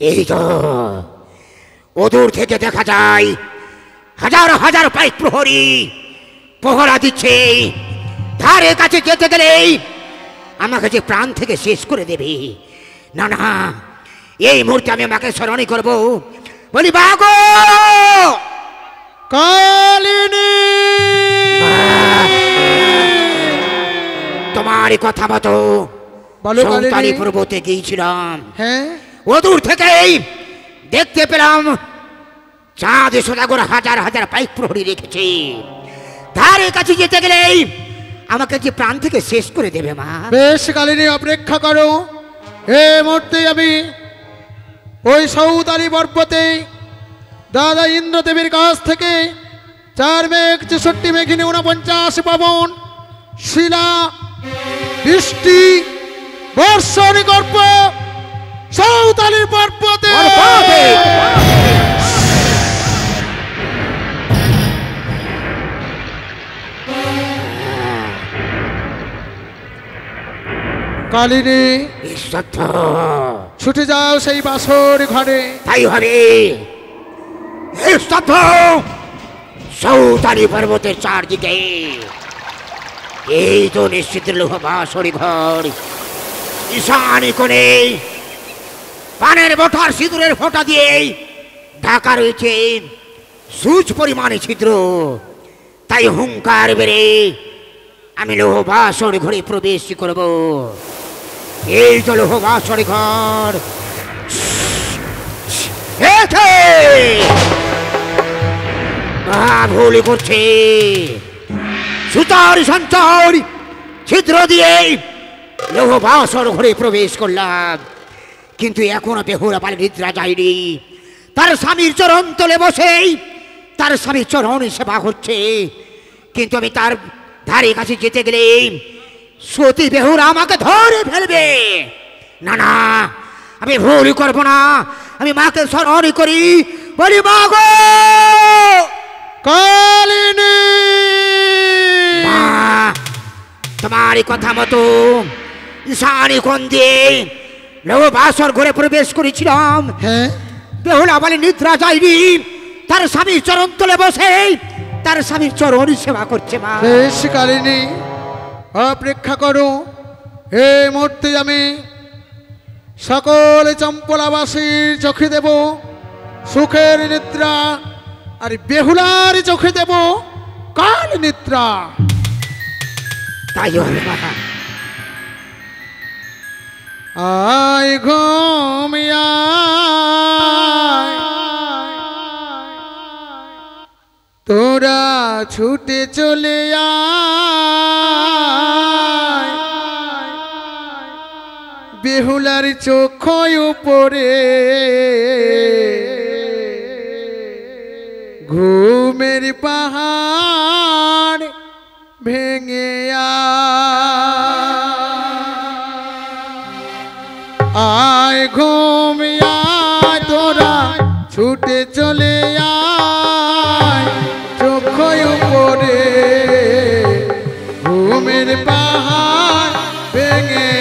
[SPEAKER 6] এই তো অদূর থেকে দেখা যায় হাজার হাজার পাইক প্রহরী পহরা দিচ্ছে। ধারে কাছে যেতে গেলেই আমাকে যে প্রাণ থেকে শেষ করে দেবে। না না, এই মুহূর্তে আমি আমাকে স্মরণই করবো, বলি বাগো
[SPEAKER 1] কালিনী,
[SPEAKER 6] তোমার কথা মতো
[SPEAKER 1] বলো কালিনী।
[SPEAKER 6] সৌতালি পর্বতে গিয়েছিলাম।
[SPEAKER 1] হ্যাঁ,
[SPEAKER 6] অদূর থেকেই দেখতে পেলাম চাঁদ সদাগর হাজার হাজার পাইক প্রহরী রেখেছে। ধারে কাছে যেতে গেলেই আমাকে যে প্রাণ থেকে শেষ করে দেবে। মা
[SPEAKER 1] বেশ কালিনী, অপেক্ষা করো। এই মুহূর্তে আমি ওই সৌতালি পর্বতে দাদা ইন্দ্রদেবীর কাছ থেকে 4 মেঘ 64 মেঘিনী 49 পাবন শিলা বৃষ্টি বর্ষণ করব সৌতালির পর্বতে। কালিনী
[SPEAKER 6] নিঃশব্দ
[SPEAKER 1] ছুটে যাও সেই বাসর ঘরে।
[SPEAKER 6] তাই হবে। নিঃশব্দ সৌতালি পর্বতের চারদিকে এই তো নিশ্চিত লোহ বাসরি ঘর। ঈশানী কোণে পানের বটার সিঁদুরের ফোঁটা দিয়ে ঢাকা রয়েছে সূচ পরিমাণে ছিদ্র। তাই হুঙ্কার বেড়ে আমি লোহ বাসরি ঘরে প্রবেশ করব। এই তো লোহ বাসরি ঘর। ভুল করছে। সুতার সঞ্চার ছিদ্র দিয়ে লোহ বাসর ঘরে প্রবেশ করলাম, কিন্তু এখনো বেহুলা পালে নিদ্রা যায়নি। তার স্বামীর চরণ তলে বসেই তার স্বামীর চরণ সেবা করছে, কিন্তু আমি তার ধারে কাছে যেতে গেলে সতী বেহুলা আমাকে ধরে ফেলবে। না না, আমি ভুল করবো না। আমি মাকে স্মরণ করি, বলি মা গো
[SPEAKER 1] কালিনী।
[SPEAKER 6] মা, তোমার কথা মতো ঈশানী কোণ দিয়ে লোহ বাসর ঘরে প্রবেশ করেছিলাম।
[SPEAKER 1] হ্যাঁ,
[SPEAKER 6] বেহুলা বলে নিদ্রা যায়নি, তার স্বামীর চরণ তলে বসে তার স্বামীর চরণ সেবা করছে। মা
[SPEAKER 1] বেশ কালিনী, অপেক্ষা করো। এই মুহূর্তে আমি সকল চম্পলাবাসীর চোখে দেব সুখের নিদ্রা, আর বেহুলার চোখে দেব কাল নিদ্রা।
[SPEAKER 6] তাই হবে মা।
[SPEAKER 1] আয় ঘুমিয়া তোরা ছুটে চলে আয়, বেহুলার চোখ উপরে ঘুমের পাহাড় ভেঙে আয় ঘুমিয়া তোরা ছুটে চলে আয়, চোখ উপরে ঘুমের পাহাড় ভেঙে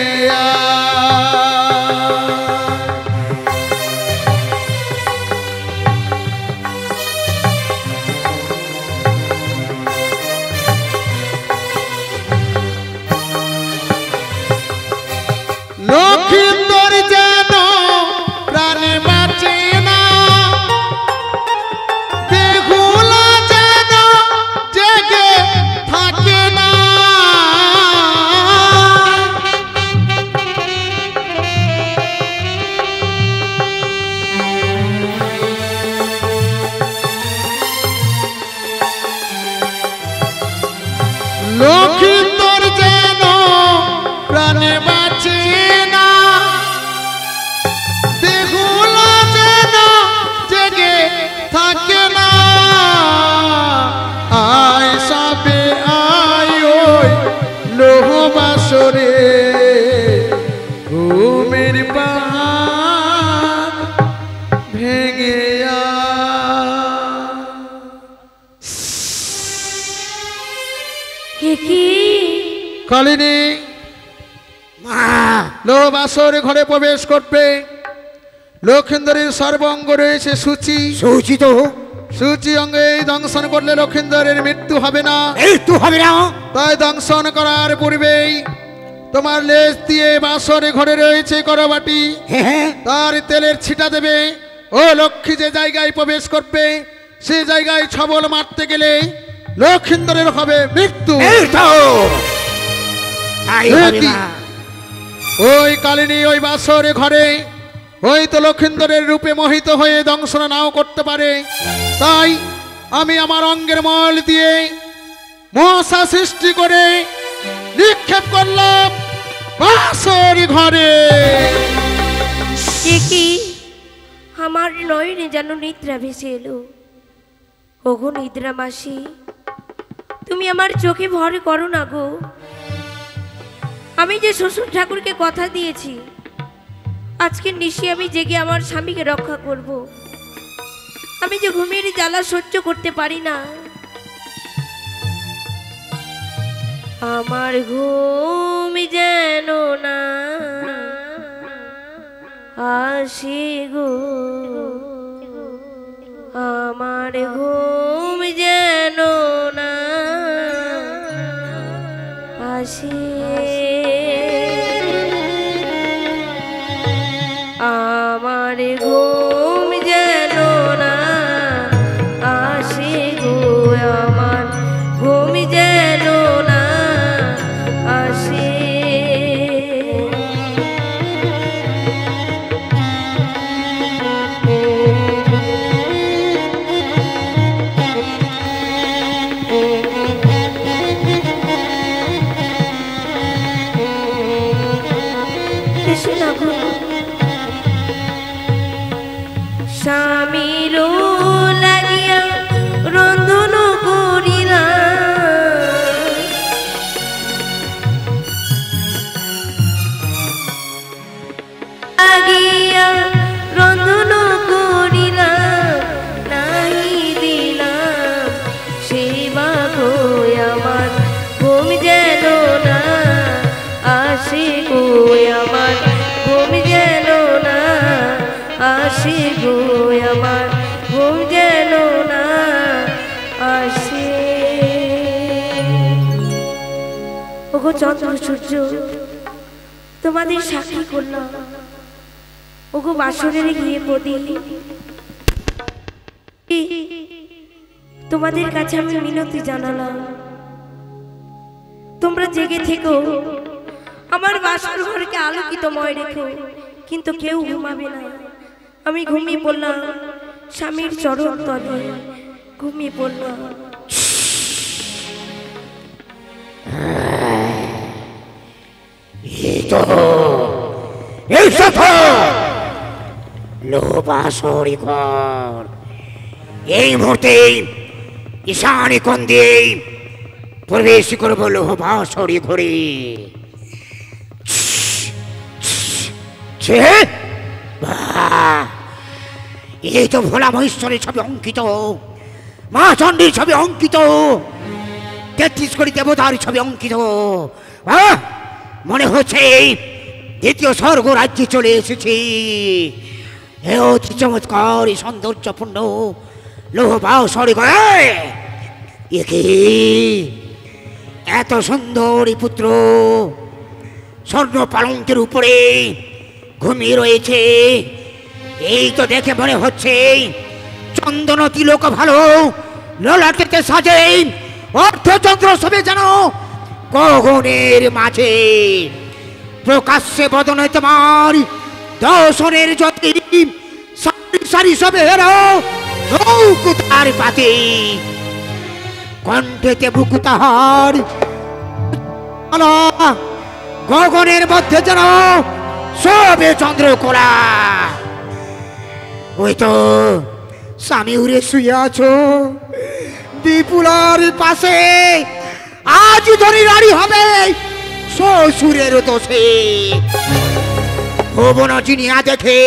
[SPEAKER 1] লক্ষিন্দর যেন প্রাণে বাঁচে না, বেহুলা যেন জেগে থাকে না। লক্ষিন্দর যেন প্রাণে বাঁচে না, বেহুলা যেন জেগে থাকে না। আয় সাবে আয় ওই লোহ বাসরে ঘুমের পাহাড় ভেঙে
[SPEAKER 5] কি
[SPEAKER 1] কালিনী
[SPEAKER 6] মা
[SPEAKER 1] লোহ বাসর ঘরে প্রবেশ করবে। লক্ষিন্দরের সর্বঙ্গ রয়েছে সূচি,
[SPEAKER 6] সূচিত
[SPEAKER 1] সূচি অঙ্গে দংশন করলে লক্ষিন্দরের মৃত্যু হবে না।
[SPEAKER 6] এই তো হবে না।
[SPEAKER 1] তাই দংশন করার পূর্বেই তোমার লেজ দিয়ে বাসরে ঘরে রয়েছে করবাটি,
[SPEAKER 6] হ্যাঁ
[SPEAKER 1] তার তেলের ছিটা দেবে। ও লক্ষ্মী যে জায়গায় প্রবেশ করবে সে জায়গায় ছবল মারতে গেলে লক্ষিন্দরের হবে মৃত্যু।
[SPEAKER 6] এই তো তাই হবে
[SPEAKER 1] কি?
[SPEAKER 6] মা।
[SPEAKER 1] ওই কালিনী ওই বাসরে ঘরে হয়তো লক্ষিন্দরের রূপে মোহিত হয়ে দংশন নাও করতে পারে। তাই আমি আমার অঙ্গের মল দিয়ে মশা সৃষ্টি করে নিক্ষেপ করলাম বাসর ঘরে।
[SPEAKER 5] কি আমার নয়নে যেন নিদ্রা ভেসে এলো। ওগো নিদ্রা মাসি, তুমি আমার চোখে ভর করো না গো। আমি যে শ্বশুর ঠাকুরকে কথা দিয়েছি আজকে নিশি আমি জেগে আমার স্বামীকে রক্ষা করব। আমি যে ঘুমের জ্বালা সহ্য করতে পারি না। আমার ঘুম যেন না আসে গো, আমার ঘুম যেন না আসে, আমার ঘুম যেন না আসে গো, আমার ঘুম যেন না আসে। স্বামীর লাগিয়া রন্ধন করিলা, লাগিয়া রন্ধন করিলাম, নাহি দিলাম সেবা গো, আমার ঘুম যেন না আসে গো, আমার ঘুম যেন না আসে গো, আমার ঘুম যেন না আসে। ওগো চন্দ্র সূর্য, তোমাদের সাক্ষী করলাম, ওগো বাসরের গিয়ে পদি, তোমাদের কাছে আমি মিনতি জানালাম, তোমরা জেগে থেকো, আমার বাসর ঘরকে আলোকিতময় রেখো, কিন্তু কেউ ঘুমাবে না। আমি ঘুমিয়ে পড়লাম স্বামীর চরণ তলে, ঘুমিয়ে পড়লাম।
[SPEAKER 6] এই মুহূর্তে ঈশানী কোণ দিয়ে প্রবেশ করব লোহবাসরি ঘরে। এই তো ভোলা মহেশ্বরের ছবি অঙ্কিত, মা চণ্ডীর ছবি অঙ্কিত, 33 কোটি দেবতার ছবি অঙ্কিত। মনে হচ্ছে দ্বিতীয় স্বর্গ রাজ্যে চলে এসেছি। অতি চমৎকার সৌন্দর্যপূর্ণ লোহবাসরি ঘরে এত সুন্দরী পুত্র স্বর্ণ পালঙ্কের উপরে ঘুমিয়ে রয়েছে। এই তো দেখে মনে হচ্ছে চন্দন তিলক ভালো ললাটেতে সাজে অর্ধচন্দ্র সবে যেন গগনের মাঝে প্রকাশ্যে বদনে তোমার দর্শনের জ্যোতি সারি সারি সবে হেরো মুকুতার পাতে কণ্ঠেতে মুকুতাহার গগনের মধ্যে যেন সবে চন্দ্রকোলা। ওই তো স্বামী উড়ে শুয়ে আছো বিপুলার পাশে, আজ ধরি নারী হবে শ্বশুরের দোষে। ভুবন চিনিয়া দেখে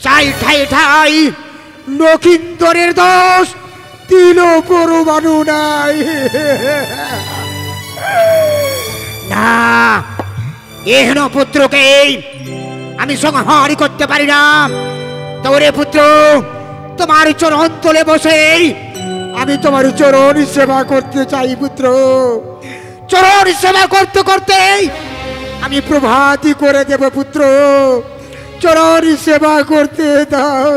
[SPEAKER 6] চাই ঠাই ঠাই লক্ষিন্দরের দোষ তিল পরমাণু নাই। না, এহেন পুত্রকে আমি সংহার করতে পারি না। তোরে পুত্র, তোমার চরণ তলে বসে আমি তোমার চরণ সেবা করতে চাই পুত্র। চরণ সেবা করতে করতে আমি প্রভাতই করে দেব পুত্র, চরণ সেবা করতে দাও।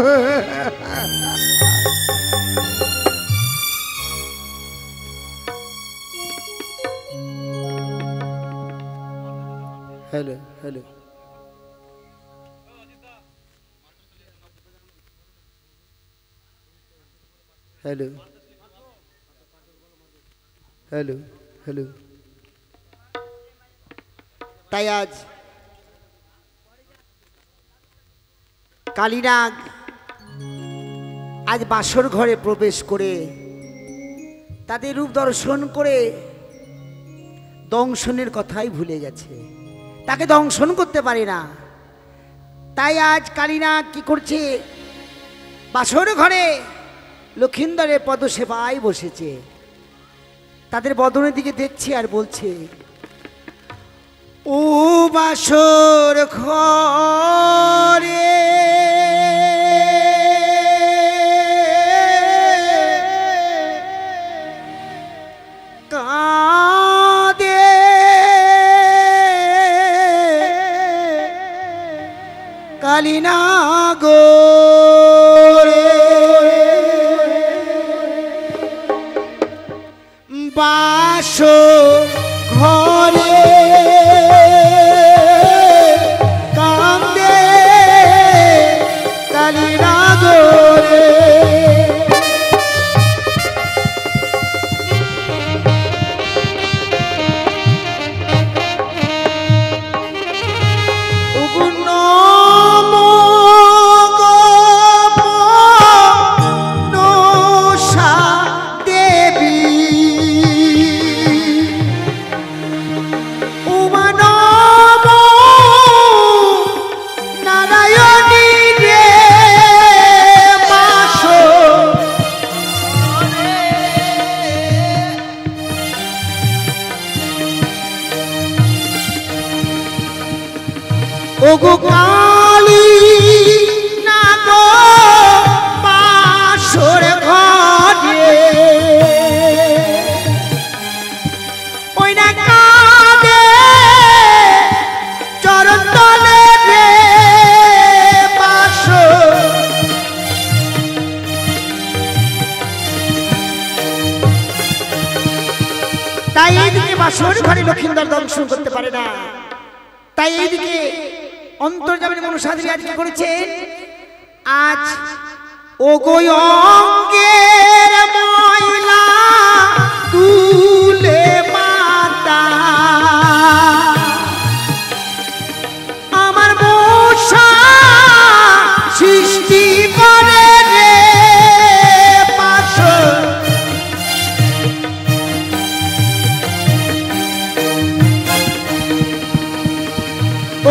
[SPEAKER 6] Hello hello hello hello hello.
[SPEAKER 2] তাই আজ কালীনাগ আজ বাসর ঘরে প্রবেশ করে তাদের রূপ দর্শন করে দংশনের কথাই ভুলে গেছে, তাকে দংশন করতে পারে না। তাই আজ কালীনাগ কি করছে, বাসর ঘরে লক্ষিন্দরের পদসেবায় বসেছে। তাদের বদনের দিকে দেখছে আর বলছে, ও বাসর ঘরে কাঁদে কালিনা গো বাসর ঘরে কাঁদে কালিনা গো ওগো কালী না গো বাসর ঘরে ওই না কাঁদে চরণ তলে রে বাসর তাই এইদিকে বাসর ঘরে লক্ষিন্দর দর্শন করতে পারে না। তাই এইদিকে অন্তর্যামিনী মনসাদেবী আজকে করেছেন, আজ ওগো অঙ্গের ময়লা তুলে মাতা আমার মশা সৃষ্টি করে রে পাশে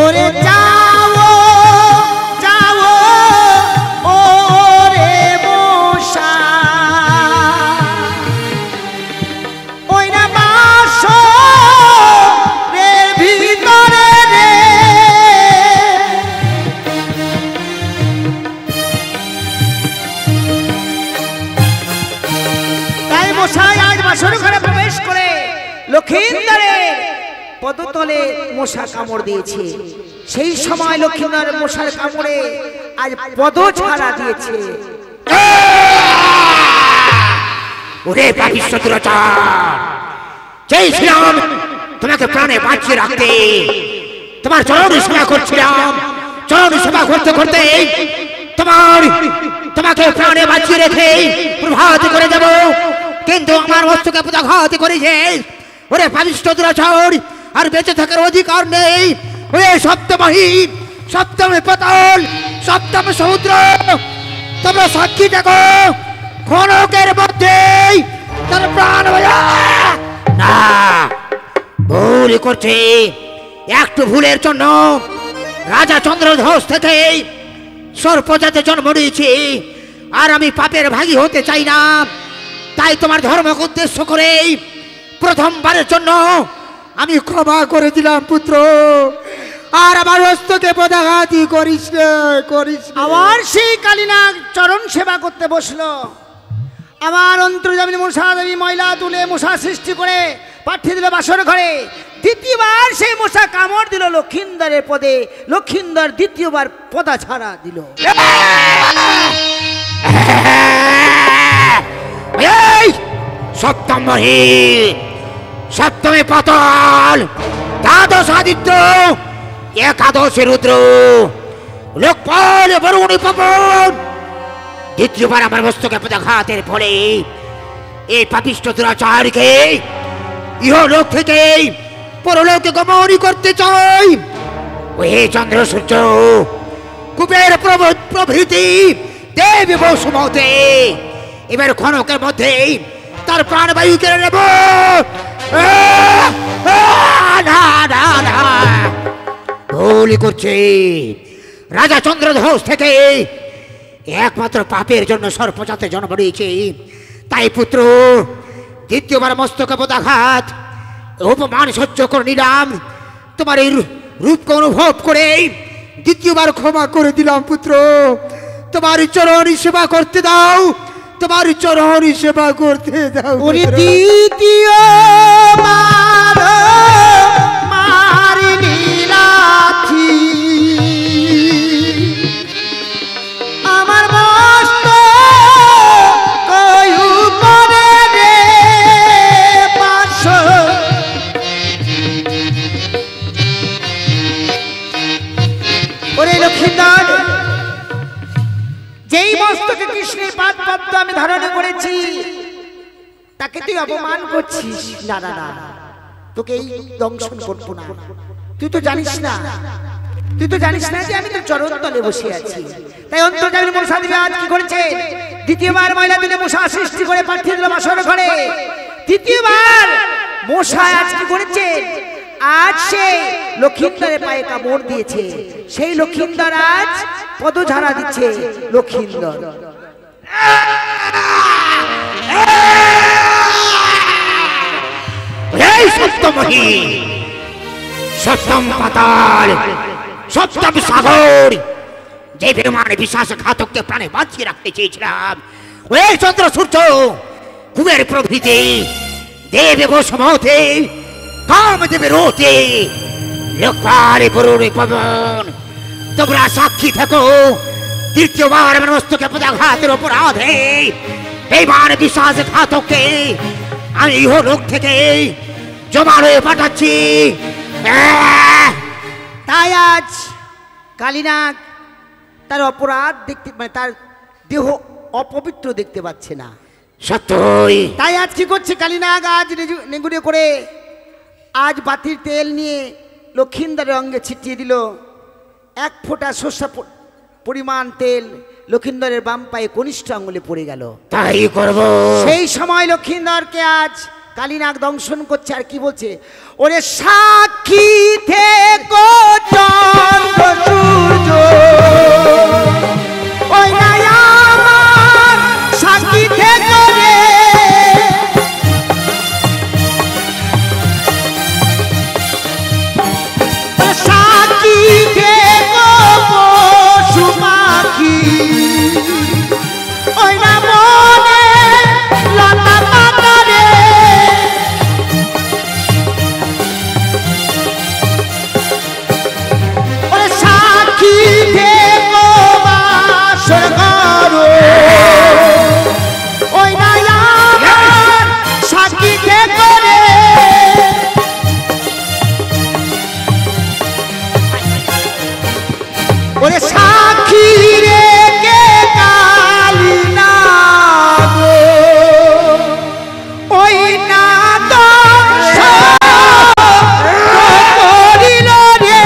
[SPEAKER 2] ওরে লক্ষিন্দরের পদতলে মশা কামড় দিয়েছে। সেই সময় লক্ষিন্দর মশার কামড়ে আজ পদ ছাড়া দিয়েছে।
[SPEAKER 6] ওরে পাপিষ্ঠ দুরাচার, চেয়েছিলাম তোমাকে প্রাণে বাঁচিয়ে রাখতে, তোমার চরণ সেবা করছিলাম, চরণ সেবা করতে করতে তোমাকে প্রাণে বাঁচিয়ে রেখে প্রভাত করে দেব, কিন্তু আমার মস্তকে পদাঘাত করেছে। ওরে পাপিষ্ঠ দুরাচার, আর বেঁচে থাকার অধিকার নেই। ওরে সপ্তমহী, সপ্তম পাতাল, সপ্তম সমুদ্র, তোমরা সাক্ষী দেখো, ক্ষণকের মধ্যেই তার প্রাণ না ভুল করছে। একটু ভুলের জন্য রাজা চন্দ্রধ্বজ থেকে সর্পজাতে জন্ম নিয়েছি, আর আমি পাপের ভাগী হতে চাই না। তাই তোমার ধর্মকে উদ্দেশ্য করে প্রথমবারের জন্য আমি ক্ষমা করে দিলাম পুত্র, আর আমার হস্তকে পদাঘাতই করিস না, করিস না।
[SPEAKER 2] আবার সেই কালীনাগ চরণ সেবা করতে বসলো। আমার অন্তর্যামিনী মনসাদেবী ময়লা তুলে মশা সৃষ্টি করে পাঠিয়ে দিল বাসর ঘরে। দ্বিতীয়বার সেই মশা কামড় দিল লক্ষিন্দরের পদে। লক্ষিন্দর দ্বিতীয়বার পদা ছাড়া দিল।
[SPEAKER 6] সপ্তমহী, সপ্তমে পাতাল, দ্বাদশ আদিত্য, একাদশে রুদ্র, লোকপাল বরুণী পবন। দ্বিতীয়বার আমার মস্তকে পদাঘাতের ফলে এই পাপিষ্ঠ দুরাচারকে ইহলোক থেকে পরলোকে গমন করতে চাই। ওই চন্দ্র সূর্য কুবের প্রভৃতি দেবী বসুমতে এবার ক্ষণকের মধ্যে তার প্রাণবায়ু কেড়ে নেব। ভুল করছে। রাজা চন্দ্রধ্বজ থেকে একমাত্র পাপের জন্য সর্পজাতে জন্ম নিয়েছে। তাই পুত্র, দ্বিতীয়বার মস্তকে পদাঘাত অপমান সহ্য করে নিলাম, তোমার এই রূপকে অনুভব করে দ্বিতীয়বার ক্ষমা করে দিলাম পুত্র। তোমার চরণ সেবা করতে দাও, তোমার চরণ সেবা করতে দাও।
[SPEAKER 2] ওরে দ্বিতীয় আমার মস্ত কয়ু করে রে পাশো। ওরে লক্ষ্মীধর, যেই মস্তকে কৃষ্ণের পাদ পদ্ম আমি ধারণ করেছি তাকে তুই অপমান করছিস। না না না, তোকে এই দংশন করবো না। তুই তো জানিস না, তুই তো জানিস না যে আমি তোর চরণ তলে বসে আছি। তাই অন্তর্যামী মশা দেবী আজ কি করেছে? দ্বিতীয়বার ময়লা দিলে মশা সৃষ্টি করে পাঠিয়ে দিল বাসর ঘরে। দ্বিতীয়বার মশা আজ কি করেছে? আজ সে লক্ষিন্দরের পায়ে কামড় দিয়েছে। সেই লক্ষিন্দর আজ পদঝাড়া দিচ্ছে। লক্ষিন্দর
[SPEAKER 6] এই সপ্তমহী, সপ্তম পাতাল, সপ্তম সাগর, যে বেমান বিশ্বাসঘাতককে প্রাণে বাঁচিয়ে রাখতে চেয়েছিলাম, ওই চন্দ্র সূর্য কুবের প্রভৃতি দেব বসমতে কামদেবের রোতে লোকপালে বরুণে পবন, তোমরা সাক্ষী থাকো। তৃতীয়বার আমার মস্তকে পদাঘাতের অপরাধে বেমান বিশ্বাসঘাতককে আমি ইহলোক থেকে জমা হয়ে পাঠাচ্ছি।
[SPEAKER 2] তাই আজ কালীনাগ তার অপরাধ দেখতে, মানে তার দেহ অপবিত্র দেখতে পাচ্ছে না।
[SPEAKER 6] সত্যই
[SPEAKER 2] তাই আজ কি করছে কালীনাগ? আজ নেগুড়ে করে আজ বাতির তেল নিয়ে লক্ষিন্দরের অঙ্গে ছিটিয়ে দিল। এক ফোঁটা শস্যা পরিমাণ তেল লক্ষিন্দরের বাম পায়ে কনিষ্ঠ আঙুলে পড়ে গেল।
[SPEAKER 6] তাই করব।
[SPEAKER 2] সেই সময় লক্ষিন্দরকে আজ কালীনাগ দংশন করছে। আর কি বলছে? ওরে সাক্ষী থেকো চন্দ্র সূর্য, ওই না আমার সাক্ষী থেকো রে। সাক্ষী থেকো পশু পাখি, ওই না মনে লতা পাতা রে। ওরে সাক্ষী থেকো বাসর করো, ওই না আমার সাক্ষী থেকো রে। ওরে সাক্ষী রে কে কালীনাগ, ওই না দংশন করিল রে।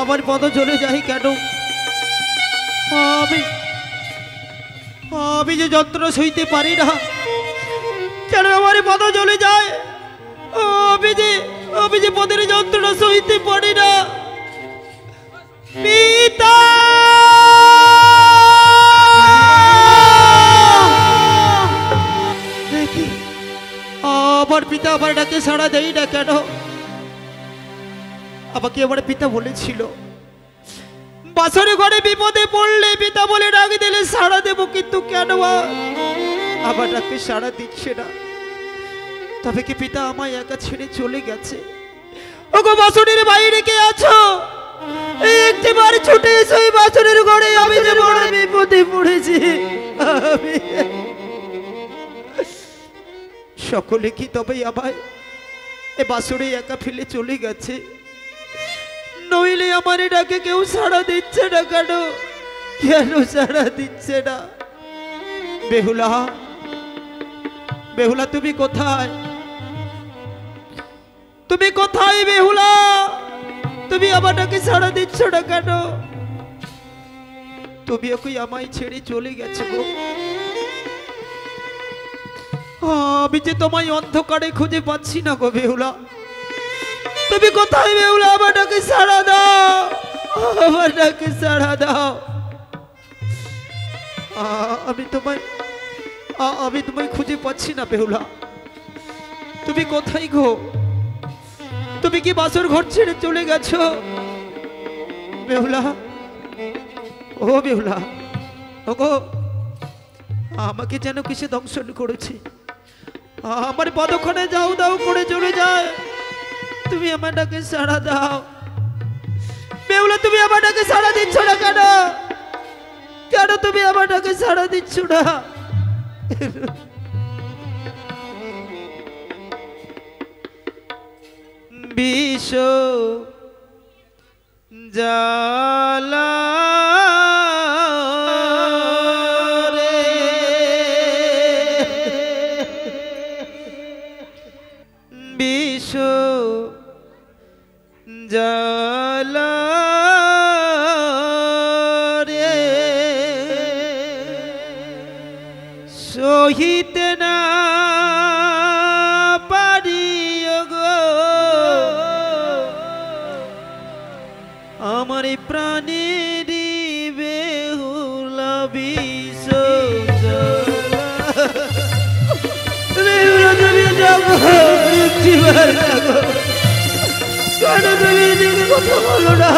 [SPEAKER 1] আমার পদ চলে যাই কেন? আমি যে যন্ত্রণা সইতে পারি না, কেন আমার পদ চলে যায়? আমি যে পদের যন্ত্রণা সইতে পারি না। পিতা, দেখি আমার পিতা আমার ডাকে সাড়া দেই না কেন? আমাকে আমার পিতা বলেছিল বাসরে ঘরে বিপদে পড়লে পিতা বলে ডাক দিলে সাড়া দেব, কিন্তু কেন আমার ডাকে সাড়া দিচ্ছে না? তবে কি পিতা আমায় একা ছেড়ে চলে গেছে? ওগো বাসনের বাইরে কে আছো? একটি বার ছুটে এসো এই বাসনের ঘরে, আমি যে বড় বিপদে পড়েছি। সকলে কি তবে আমায় এ বাসরে একা ফেলে চলে গেছে? নইলে আমার ডাকে কেউ সাড়া দিচ্ছে না কেন? কেন সাড়া দিচ্ছে না? বেহুলা, বেহুলা তুমি কোথায়? তুমি কোথায় বেহুলা? তুমি আমার ডাকে সাড়া দিচ্ছ না কেন? তুমি ওকে আমায় ছেড়ে চলে গেছো গো। আমি যে তোমায় অন্ধকারে খুঁজে পাচ্ছি না গো বেহুলা। তুমি কোথায় বেহুলা? আমার ডাকে সাড়া দাও, আমার ডাকে সাড়া দাও। আমি তোমায় খুঁজে পাচ্ছি না বেহুলা। তুমি কোথায় গো? তুমি কি বাসর ঘর ছেড়ে চলে গেছো বেহুলা? ও বেহুলা, ও গো, আমাকে যেন কিসে দংশন করেছে। আমার পদক্ষণে যাও দাও করে চলে যায়। তুমি আমার ডাকে সাড়া দাও বেহুলা। তুমি আমার ডাকে সাড়া দিচ্ছ না কেন? কেন তুমি আমার ডাকে সাড়া দিচ্ছ না? বিষ জালা রে, বিষ জালা রে, সহিতে না পারি গো আমার প্রাণের বেহুলা। বিষ জালা বেহুলা, তুমি যাবো জীবন যাবো কেন? তুমি এদিকে কথা বলো না।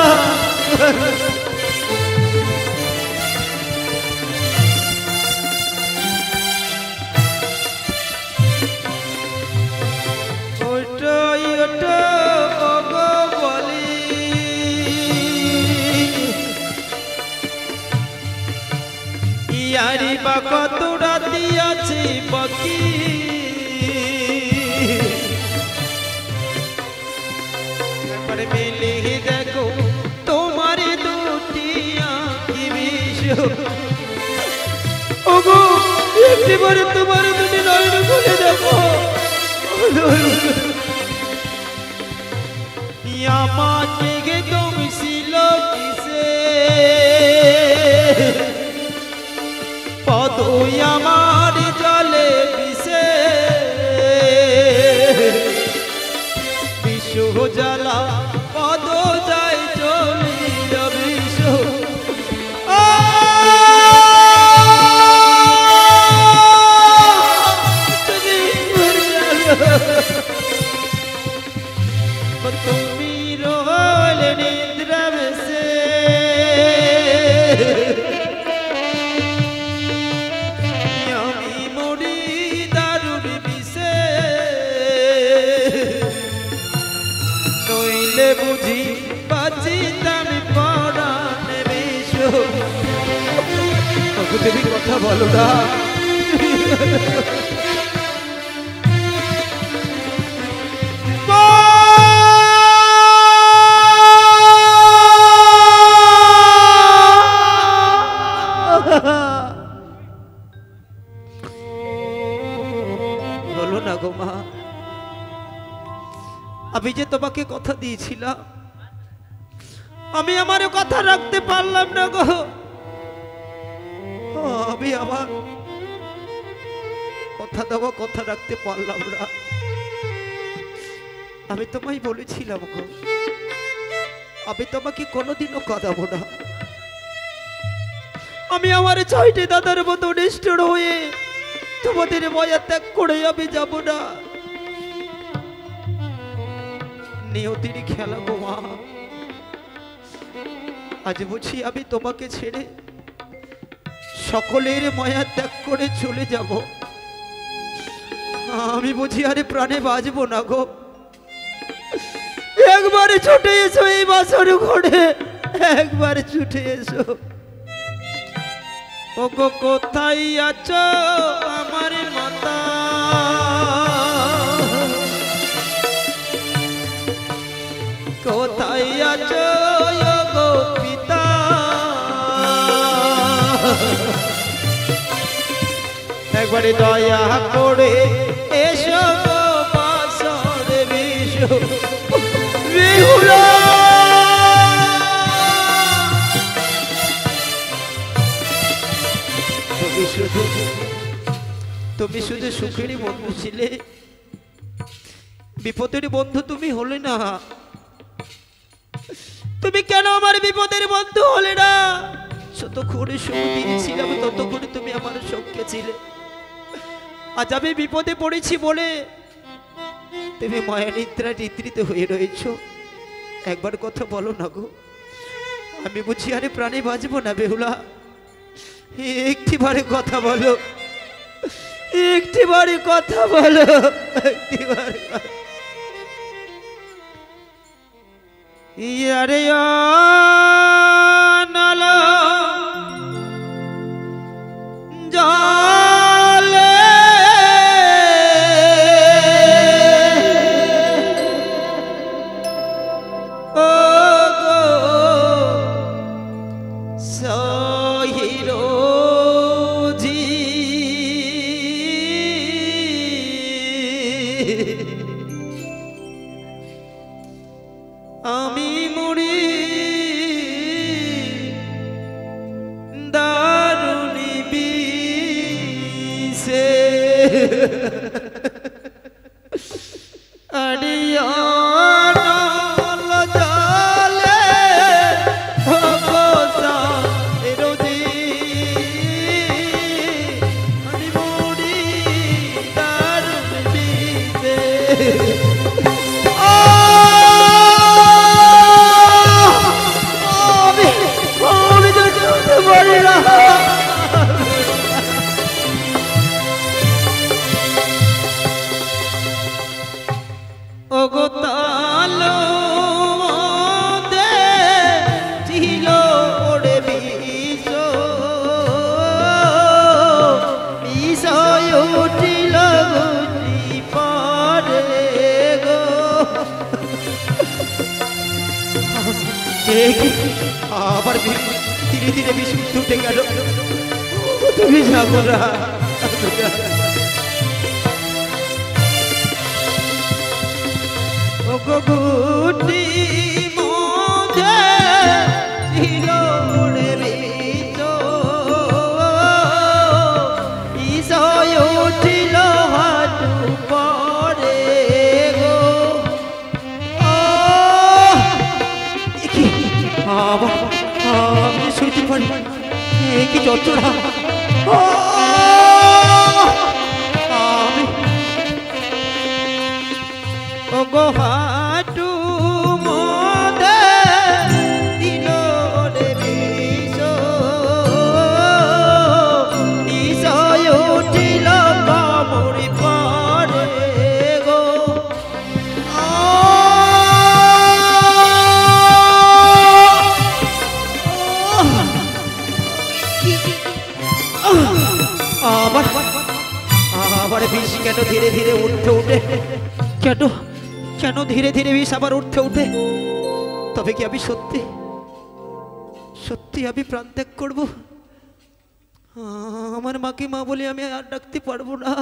[SPEAKER 1] ওটাই ওটা ওগো বলি, ইয়ারি বা কত রাতি আছে বাকি। মিলে দেখো তোমার দুটি আঁখি বিষ। ওগো একটিবারে তোমার দুটি নয়ন খুলে দেখো। আমাকে গে তুমি ছিল কিসে? পদ আমার জলে বিষে, বিষ জ্বালা পদ যায় চলিয়া বিষ। তুমি রোল নিদ্রা বেশে, আমি মরি দারুণ বিষে। নইলে বুঝি বাঁচিতাম পরাণে বিষ। তুমি কথা বলো না। বলো না গো মা, আমি যে তোমাকে কথা দিয়েছিলাম, আমি আমার কথা রাখতে পারলাম না গো। আমি আমার কথা দেওয়া কথা রাখতে পারলাম না। আমি তোমায় বলেছিলাম গো, আমি তোমাকে কোনোদিনও কাঁদাবো না। আমি আমার 6টি দাদার মতো নিষ্ঠুর হয়ে তোমাদের মায়া ত্যাগ করে আমি যাব না। নিয়তির খেলা গো মা, আজ বুঝি আমি তোমাকে ছেড়ে সকলের মায়া ত্যাগ করে চলে যাব। আমি বুঝি আরে প্রাণে বাঁচবো না গো। একবার ছুটে এসো এই বাসর ঘরে, একবার ছুটে এসো। ওগো কোথায় আছো আমার মাতা? কোথায় আছো
[SPEAKER 7] একবারে দয়া করে এসো গো বাসর বিশু বিহুলা। তুমি শুধু সুখেরই বন্ধু ছিলে, বিপদের বন্ধু তুমি হলে না। তুমি কেন আমার বিপদের বন্ধু হলে না? যতক্ষণে সুখ দিয়েছিলাম ততক্ষণে তুমি আমার সঙ্গে ছিলে। আজ আমি বিপদে পড়েছি বলে তুমি মায়া নিদ্রা নিদ্রিত হয়ে রয়েছ। একবার কথা বলো না গো, আমি বুঝি আরে প্রাণে বাঁচবো না বেহুলা? একটিবারে কথা বলো, একটিবারে কথা বলো, একটিবারে। ইয়ারে নালা জালে ও গো সহিরো জি আমি মরি দারুণী বিষে আড়িয়ানা জালে ভগসা রোজি আমি মরি দারুণী বিষে। আবার ধীরে ধীরে বিষ উঠে গেল। তুমি যাবো না, ও গো গুটি মধ্যে ছিল বিষ, বিষয় উঠিল হাঁটু পরে গো। আমি শুনতে পারি কি যন্ত্রণা। আমি ও গো হাঁটু মধ্যে দিল রে বিষ, বিষয় উঠিল কামড়ি পরে গো। আবার আবার বিষ কেন ধীরে ধীরে উঠতে উঠে, কেন কেন ধীরে ধীরে বিষ আবার উঠতে উঠে? তবে কি আমি সত্যি সত্যি আমি প্রাণ ত্যাগ করবো? আমার মাকে মা বলে আমি আর ডাকতে পারবো না?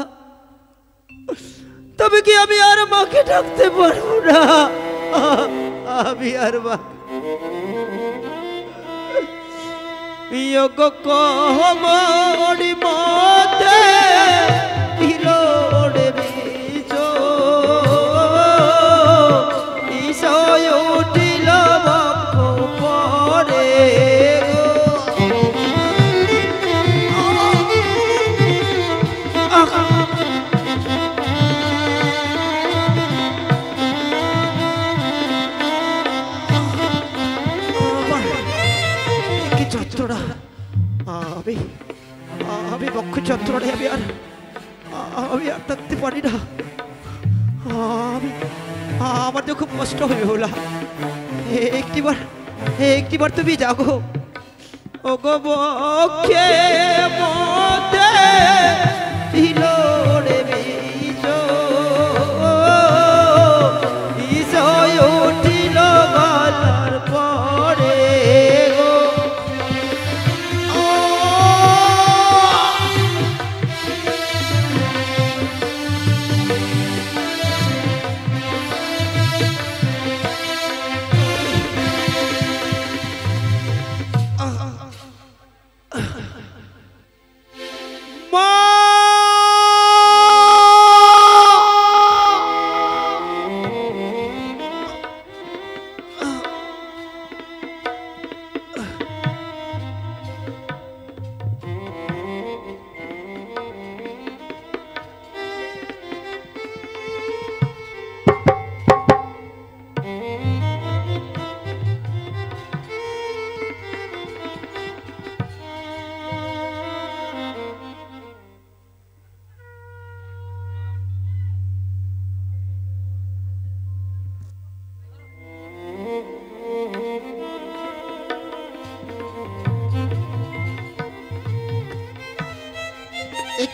[SPEAKER 7] তবে কি আমি আর মাকে ডাকতে পারবো না? আমি আর মা যোগ কহমরি মতে হিলোড়ে বীজ, বিষয় উঠিল বক্ষ পরে গো। কি যন্ত্রণা! আমি বক্ষ যন্ত্রণায় আমি আর থাকতে পারি না। আমার তো খুব কষ্ট হবে হলা। একটিবার তুমি জাগো। ও গো বক্ষে মধ্যে ছিল রে বীজ, বিষয় উঠিল গলার পরে গো।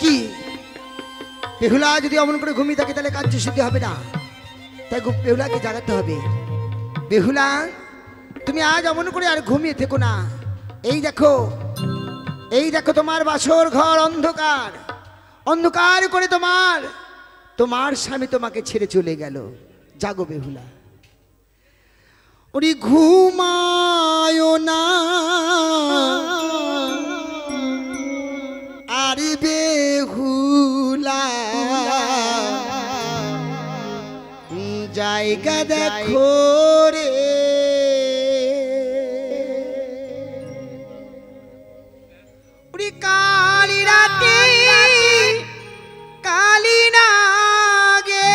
[SPEAKER 2] কি বেহুলা যদি অমন করে ঘুমিয়ে থাকে তাহলে কার্য সিদ্ধি হবে না, তাই বেহুলাকে জাগাতে হবে। বেহুলা তুমি আজ অমন করে আর ঘুমিয়ে থেকো না। এই দেখো তোমার বাসর ঘর অন্ধকার, অন্ধকার করে তোমার স্বামী তোমাকে ছেড়ে চলে গেল। জাগো বেহুলা। ওরে ঘুমায় না আর বেহুলা, জায়গা দেখো রে। ওরে কালী রাতে কালী নাগে,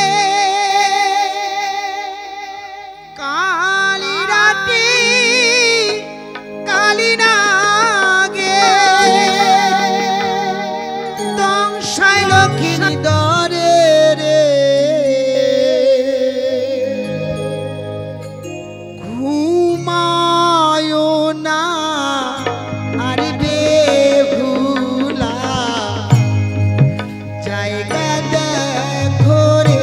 [SPEAKER 2] কালী রাতে কালী নাগে, দংশায় লক্ষ্মী দরে রে। ঘুমায় না আর বেহুলা, জায়গা দেখো রে।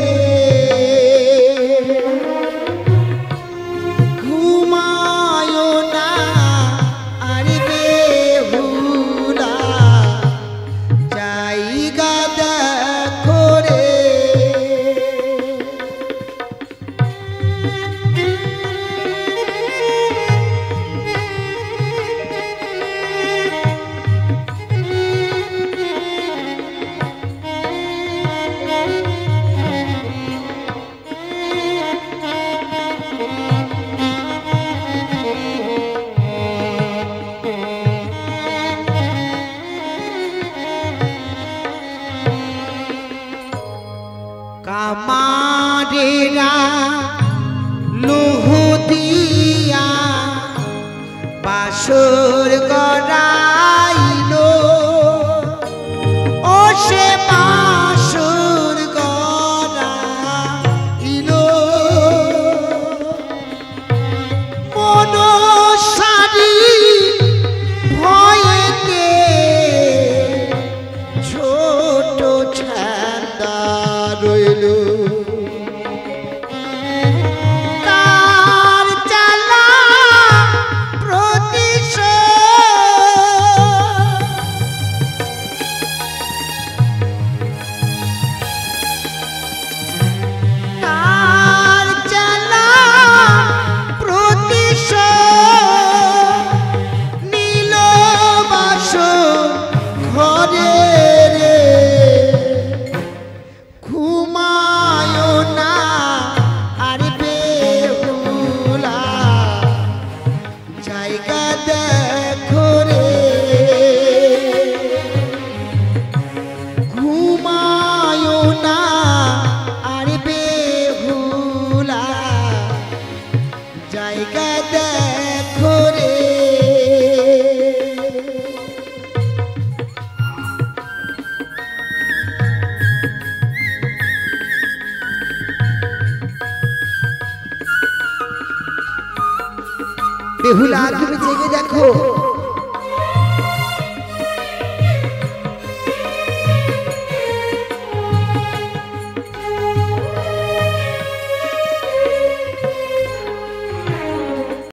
[SPEAKER 2] ঘুমায় না আর বেহুলা, জায়গা দেখো রে। কামারেরা লোহ দিয়া বাসর গড়াইল, ও সে বাসর গড়াইল। মনসারি ভয়েতে ছোট ছান্দা রইল। তার জ্বালা প্রতিশোধ, তার জ্বালা প্রতিশোধ নীল বাসর ঘরে রে। ঘুমায় না আর বেহুলা, জায়গা দেখো রে। ঘুমায় না আর বেহুলা, জায়গা দেখো রে। বেহুলা তুমি জেগে দেখো,